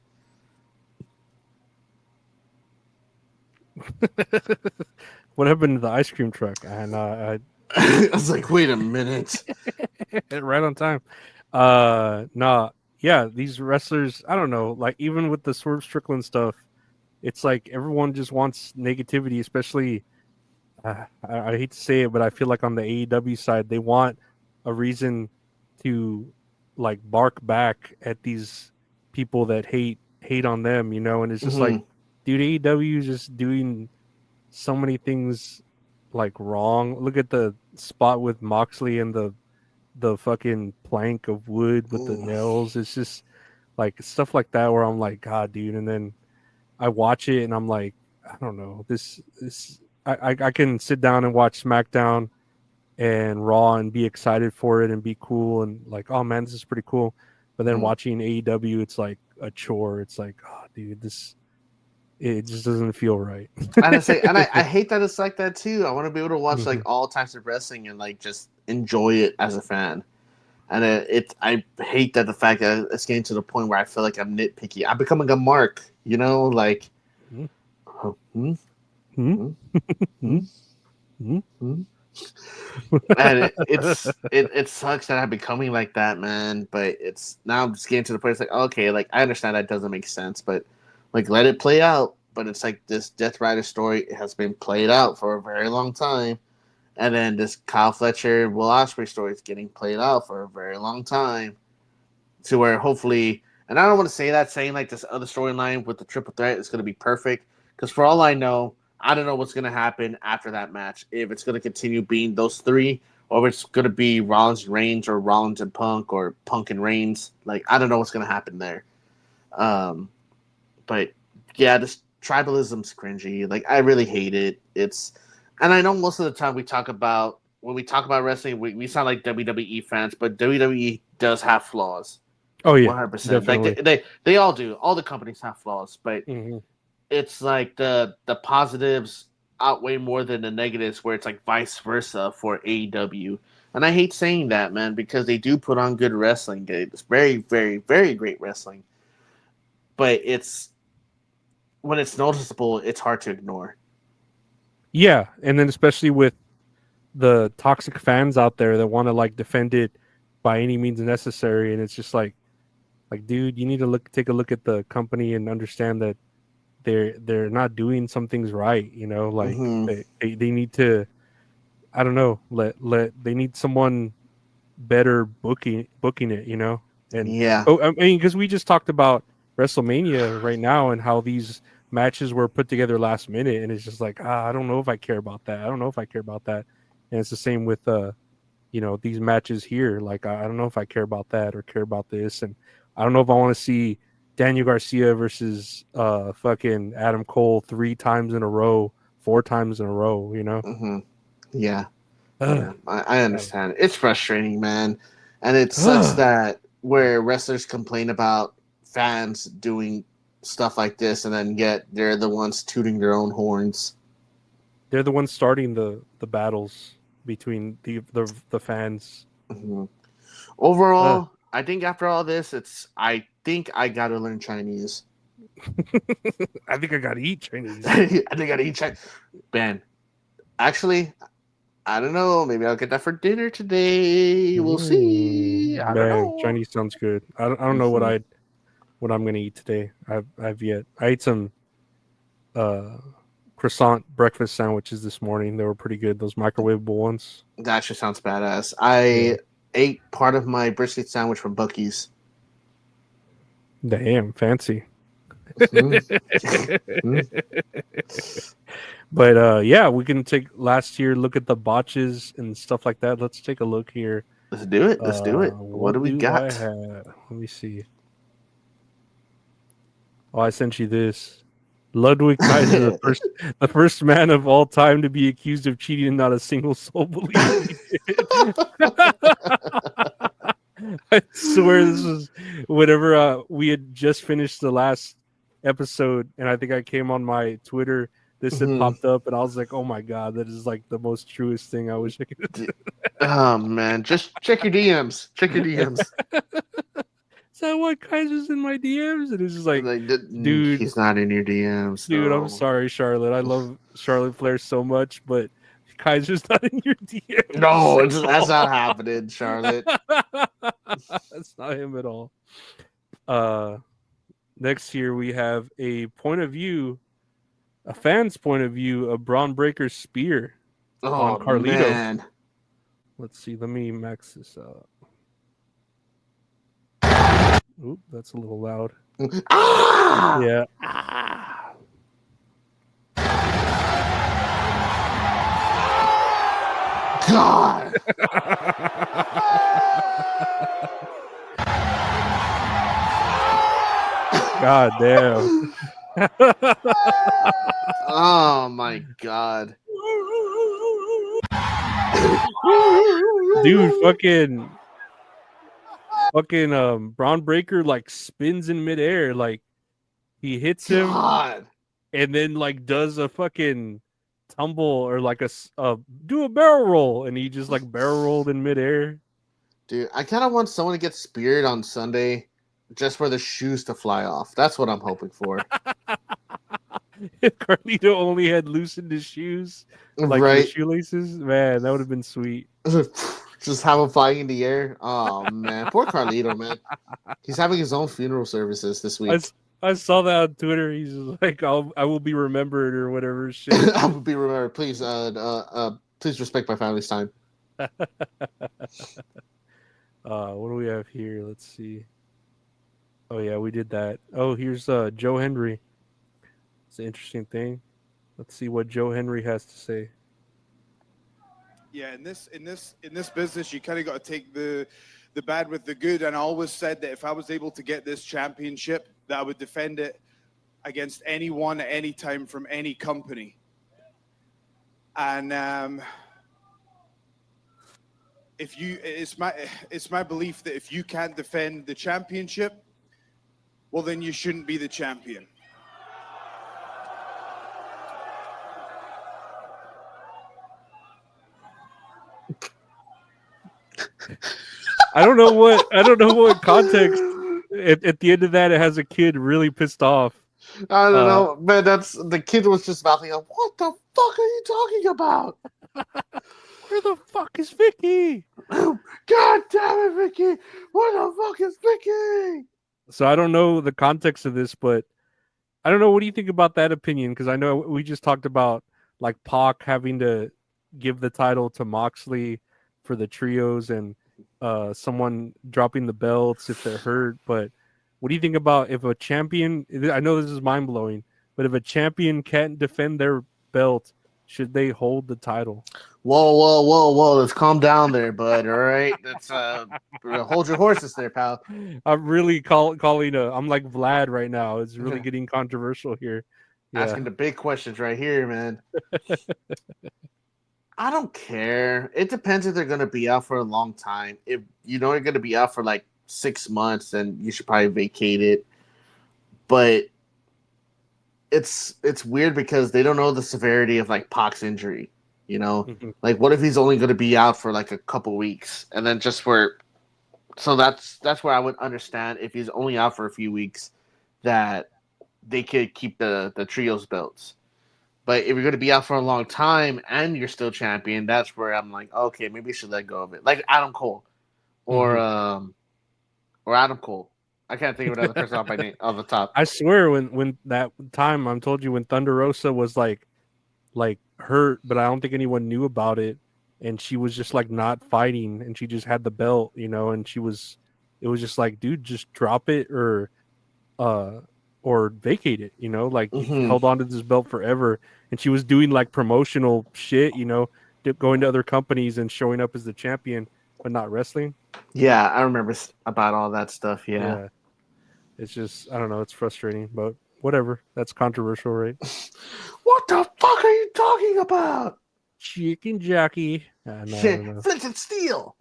What happened to the ice cream truck? And I I was like, wait a minute. right on time. Nah, yeah, these wrestlers, I don't know, like even with the Swerve Strickland stuff, it's like everyone just wants negativity, especially I hate to say it, but I feel like on the AEW side, they want a reason to like bark back at these people that hate on them, you know, and it's just like, dude, AEW is just doing so many things like wrong. Look at the spot with Moxley and the fucking plank of wood with the nails. It's just like stuff like that where I'm like, God, dude. And then I watch it and I'm like, I don't know. This I can sit down and watch SmackDown and Raw and be excited for it and be cool and like, oh man, this is pretty cool. But then watching AEW, it's like a chore. It's like, oh, dude, it just doesn't feel right. And I hate that it's like that too. I want to be able to watch like all types of wrestling and like just enjoy it as a fan. And I hate that the fact that it's getting to the point where I feel like I'm nitpicky. I'm becoming a mark, you know, like. And it sucks that I'm becoming like that, man. But it's now I'm just getting to the point. It's like, okay, like I understand that doesn't make sense, but like let it play out. But it's like this Death Rider story has been played out for a very long time, and then this Kyle Fletcher, Will Ospreay story is getting played out for a very long time, to where hopefully, and I don't want to say that saying like this other storyline with the triple threat is going to be perfect, because for all I know, I don't know what's going to happen after that match. If it's going to continue being those three, or if it's going to be Rollins and Reigns, or Rollins and Punk, or Punk and Reigns. Like, I don't know what's going to happen there. But yeah, this tribalism's cringy. Like, I really hate it. And I know most of the time when we talk about wrestling, we sound like WWE fans, but WWE does have flaws. Oh yeah, 100%. Like they all do. All the companies have flaws, but it's like the positives outweigh more than the negatives, where it's like vice versa for AEW. And I hate saying that, man, because they do put on good wrestling. It's very, very, very great wrestling. But when it's noticeable, it's hard to ignore. Yeah, and then especially with the toxic fans out there that want to like defend it by any means necessary, and it's just like dude, you need to take a look at the company and understand that they're not doing some things right, you know, like they need to, I don't know, they need someone better booking it, you know. And I mean, because we just talked about WrestleMania right now and how these matches were put together last minute, and it's just like, I don't know if I care about that. I don't know if I care about that. And it's the same with you know, these matches here. Like, I don't know if I care about that or care about this, and I don't know if I want to see Daniel Garcia versus fucking Adam Cole 3 times in a row, 4 times in a row, you know? Yeah. I understand. It's frustrating, man. And it sucks that where wrestlers complain about fans doing stuff like this, and then yet they're the ones tooting their own horns. They're the ones starting the battles between the fans. Overall, I think after all this, I think I gotta learn Chinese. I think I gotta eat Chinese. I think I gotta eat Chinese. Ben, actually, I don't know. Maybe I'll get that for dinner today. We'll see. I don't know. Chinese sounds good. I don't know what I'm gonna eat today. I've yet. I ate some croissant breakfast sandwiches this morning. They were pretty good. Those microwavable ones. That actually sounds badass. I ate part of my brisket sandwich from Buc-ee's. Damn, fancy. But yeah, we can take last year, look at the botches and stuff like that. Let's take a look here. Let's do it. Let's do it. What do we got? Let me see. Oh, I sent you this. Ludwig Kaiser, the first man of all time to be accused of cheating, and not a single soul believes he did. I swear this was whenever we had just finished the last episode, and I think I came on my Twitter. This had popped up, and I was like, "Oh my god, that is like the most truest thing." I wish I could. Oh man, just check your DMs. Check your DMs. Is that why Kaiser's in my DMs? And it's just like, dude, he's not in your DMs. dude. No. I'm sorry, Charlotte. I love Charlotte Flair so much, but Kaiser's not in your DMs. No, that's not happening, Charlotte. That's not him at all. Next here we have a point of view, a fan's point of view of Bron Breakker's spear on Carlito. Man. Let's see. Let me max this out. Oop, that's a little loud. Ah! Yeah. God. God damn. Oh my god. Dude, fucking Bron Breakker like spins in midair, like he hits him God. and then like does a fucking tumble or like do a barrel roll, and he just like barrel rolled in midair. Dude, I kind of want someone to get speared on Sunday just for the shoes to fly off. That's what I'm hoping for. If Carlito only had loosened his shoes, like the shoelaces, man, that would have been sweet. Just have him flying in the air. Oh man, poor Carlito, man. He's having his own funeral services this week. I saw that on Twitter. He's just like, I will be remembered or whatever shit. I will be remembered. Please, please respect my family's time. What do we have here? Let's see. Oh yeah, we did that. Oh, here's Joe Henry. It's an interesting thing. Let's see what Joe Henry has to say. Yeah, in this business, you kind of got to take the bad with the good. And I always said that if I was able to get this championship, that I would defend it against anyone at any time from any company. And it's my belief that if you can't defend the championship, well, then you shouldn't be the champion. I don't know what context. At the end of that, it has a kid really pissed off. I don't know, man. The kid was just mouthing up. What the fuck are you talking about? Where the fuck is Vicky? God damn it, Vicky! Where the fuck is Vicky? So I don't know the context of this, but I don't know. What do you think about that opinion? Because I know we just talked about like Pac having to give the title to Moxley for the trios and someone dropping the belts if they're hurt. But what do you think about if a champion, I know this is mind-blowing, but if a champion can't defend their belt, should they hold the title? Whoa. Let's calm down there, bud. All right. Let's hold your horses there, pal. I'm really calling I'm like Vlad right now. It's really getting controversial here. Yeah. Asking the big questions right here, man. I don't care. It depends if they're going to be out for a long time. If you know you're going to be out for like 6 months, then you should probably vacate it. But it's weird because they don't know the severity of like Pac's injury. You know, like what if he's only going to be out for like a couple weeks, and then just for so that's where I would understand if he's only out for a few weeks that they could keep the trios belts. But if you're going to be out for a long time and you're still champion, that's where I'm like, okay, maybe you should let go of it. Like Adam Cole or Adam Cole. I can't think of another person off by name on the top. I swear when that time I told you when Thunder Rosa was like hurt, but I don't think anyone knew about it, and she was just like not fighting, and she just had the belt, you know, and it was just like, dude, just drop it or vacate it, you know, like he held on to this belt forever, and she was doing like promotional shit, you know, going to other companies and showing up as the champion, but not wrestling. Yeah, I remember about all that stuff. Yeah. It's just, I don't know, it's frustrating, but whatever. That's controversial, right? What the fuck are you talking about? Chicken jockey. Flint and Steel.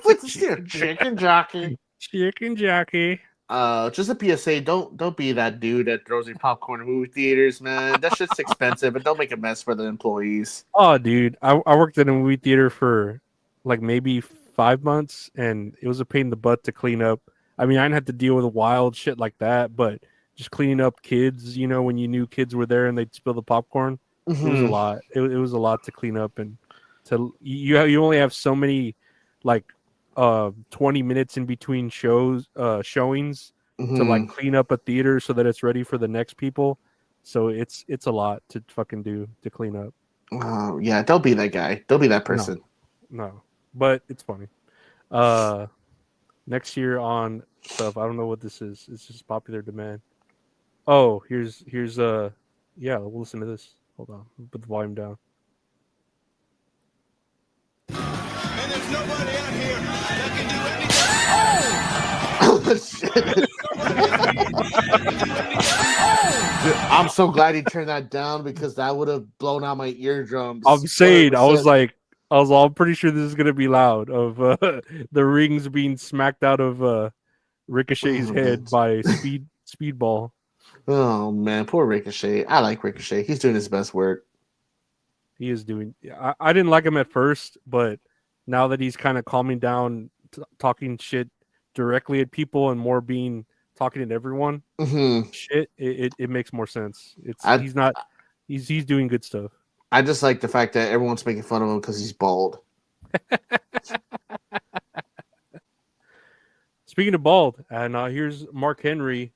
What's this chicken jockey? Chicken jockey. Just a PSA. Don't be that dude that throws your popcorn in movie theaters, man. That shit's expensive, and don't make a mess for the employees. Oh, dude, I worked in a movie theater for like maybe 5 months, and it was a pain in the butt to clean up. I mean, I didn't have to deal with wild shit like that, but just cleaning up kids, when you knew kids were there and they'd spill the popcorn, it was a lot. It was a lot to clean up, and you only have so many like 20 minutes in between showings to like clean up a theater so that it's ready for the next people. So it's a lot to fucking do to clean up. Oh yeah, don't be that guy. Don't be that person. No, but it's funny. Next year on stuff, I don't know what this is. It's just popular demand. Oh, here's we'll listen to this. Hold on, put the volume down. And there's nobody out here that can do anything. I'm so glad he turned that down because that would have blown out my eardrums. I'm saying, 100%. I'm pretty sure this is gonna be loud of the rings being smacked out of Ricochet's head by Speedball. Oh man, poor Ricochet. I like Ricochet. He's doing his best work. He is doing. I didn't like him at first, but now that he's kind of calming down, talking shit directly at people and more talking at everyone, shit, it makes more sense. He's doing good stuff. I just like the fact that everyone's making fun of him because he's bald. Speaking of bald, and here's Mark Henry.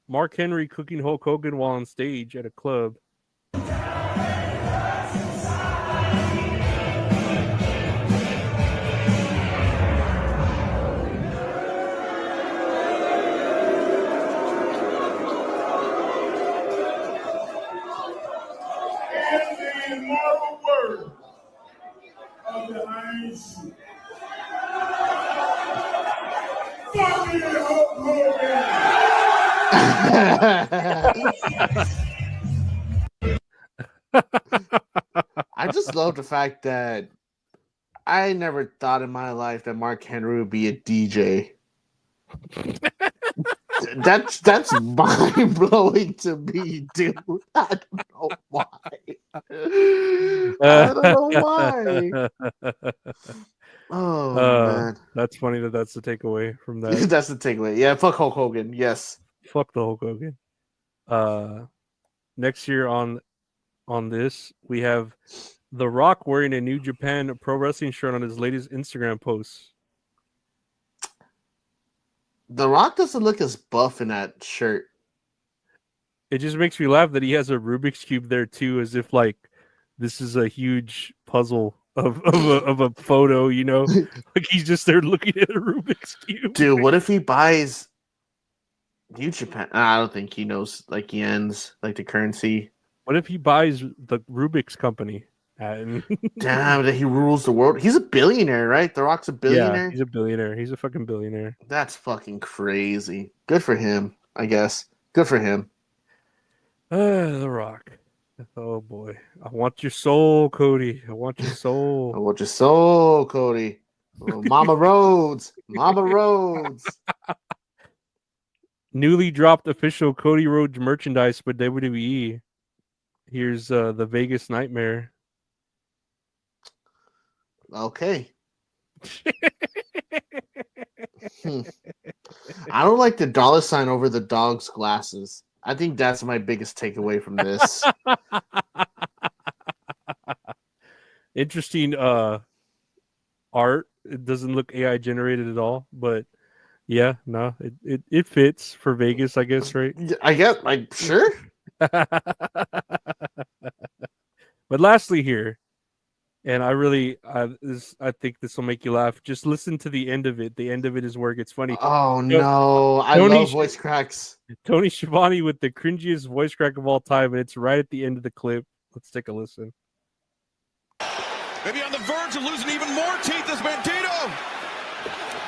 Mark Henry cooking Hulk Hogan while on stage at a club. In the immortal word of the Iron Sheik. Fucking Hulk Hogan! I just love the fact that I never thought in my life that Mark Henry would be a DJ. That's mind blowing to me, dude. I don't know why. I don't know why. Oh man, that's funny that's the takeaway from that. That's the takeaway. Yeah, fuck Hulk Hogan. Yes, fuck the Hulk Hogan. Next year on this, we have The Rock wearing a New Japan Pro Wrestling shirt on his latest Instagram post. The Rock doesn't look as buff in that shirt. It just makes me laugh that he has a Rubik's Cube there too, as if like this is a huge puzzle of a photo, like he's just there looking at a Rubik's Cube. Dude, what if he buys New Japan? I don't think he knows like yens, like the currency. What if he buys the Rubik's company? Damn, that he rules the world. He's a billionaire, right? The Rock's a billionaire. Yeah, he's a billionaire. He's a fucking billionaire. That's fucking crazy. Good for him, I guess. Good for him. The Rock. Oh boy, I want your soul, Cody. I want your soul. I want your soul, Cody. Oh, Mama Rhodes. Mama Rhodes. Newly dropped official Cody Rhodes merchandise by WWE. Here's the Vegas Nightmare. Okay. I don't like the dollar sign over the dog's glasses. I think that's my biggest takeaway from this. Interesting art. It doesn't look AI generated at all, but yeah, no, it fits for Vegas, I guess, right? I guess, like, sure. But lastly here, and I think this will make you laugh. Just listen to the end of it. The end of it is where it gets funny. Oh no, I love voice cracks. Tony Shiavone with the cringiest voice crack of all time, and it's right at the end of the clip. Let's take a listen. Maybe on the verge of losing even more teeth as Bandito.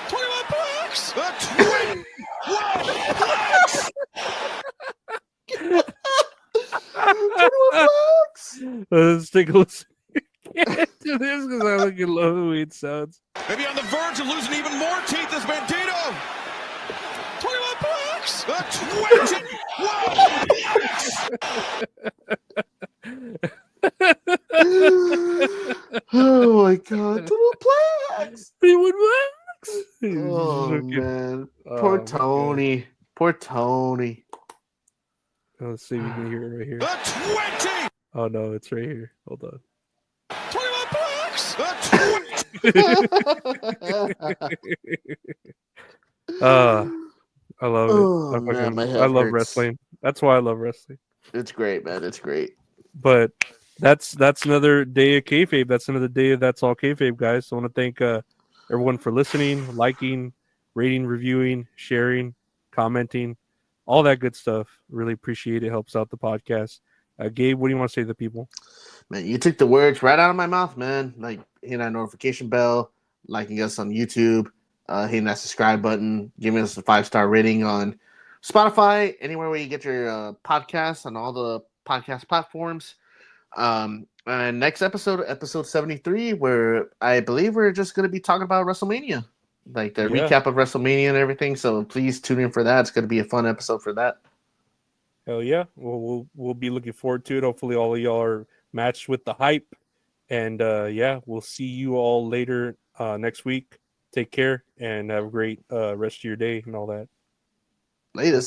21 bucks. 21 bucks. 21 bucks. Let's take a listen. to this because I look at love the way it sounds. Maybe on the verge of losing even more teeth is Bandito. 21 bucks. 20. Oh my god, 21 bucks. Oh man, poor Tony. Poor Tony. Let's see if we can hear it right here. 20. Oh no, it's right here. Hold on. 21 bucks. 20. I love it. Oh, man, my head I love hurts. wrestling. That's why I love wrestling. It's great, man. It's great. But that's another day of kayfabe. That's another day of That's All Kayfabe, guys. So I want to thank everyone for listening, liking, rating, reviewing, sharing, commenting, all that good stuff. Really appreciate it. Helps out the podcast. Gabe, what do you want to say to the people? Man, you took the words right out of my mouth, man. Like hitting that notification bell, liking us on YouTube, hitting that subscribe button, giving us a 5-star rating on Spotify, anywhere where you get your podcasts on all the podcast platforms. And next episode 73, where I believe we're just going to be talking about WrestleMania, like the recap of WrestleMania and everything. So please tune in for that. It's going to be a fun episode for that. Hell yeah. We'll be looking forward to it. Hopefully all of y'all are matched with the hype. And we'll see you all later next week. Take care and have a great rest of your day and all that. Latest.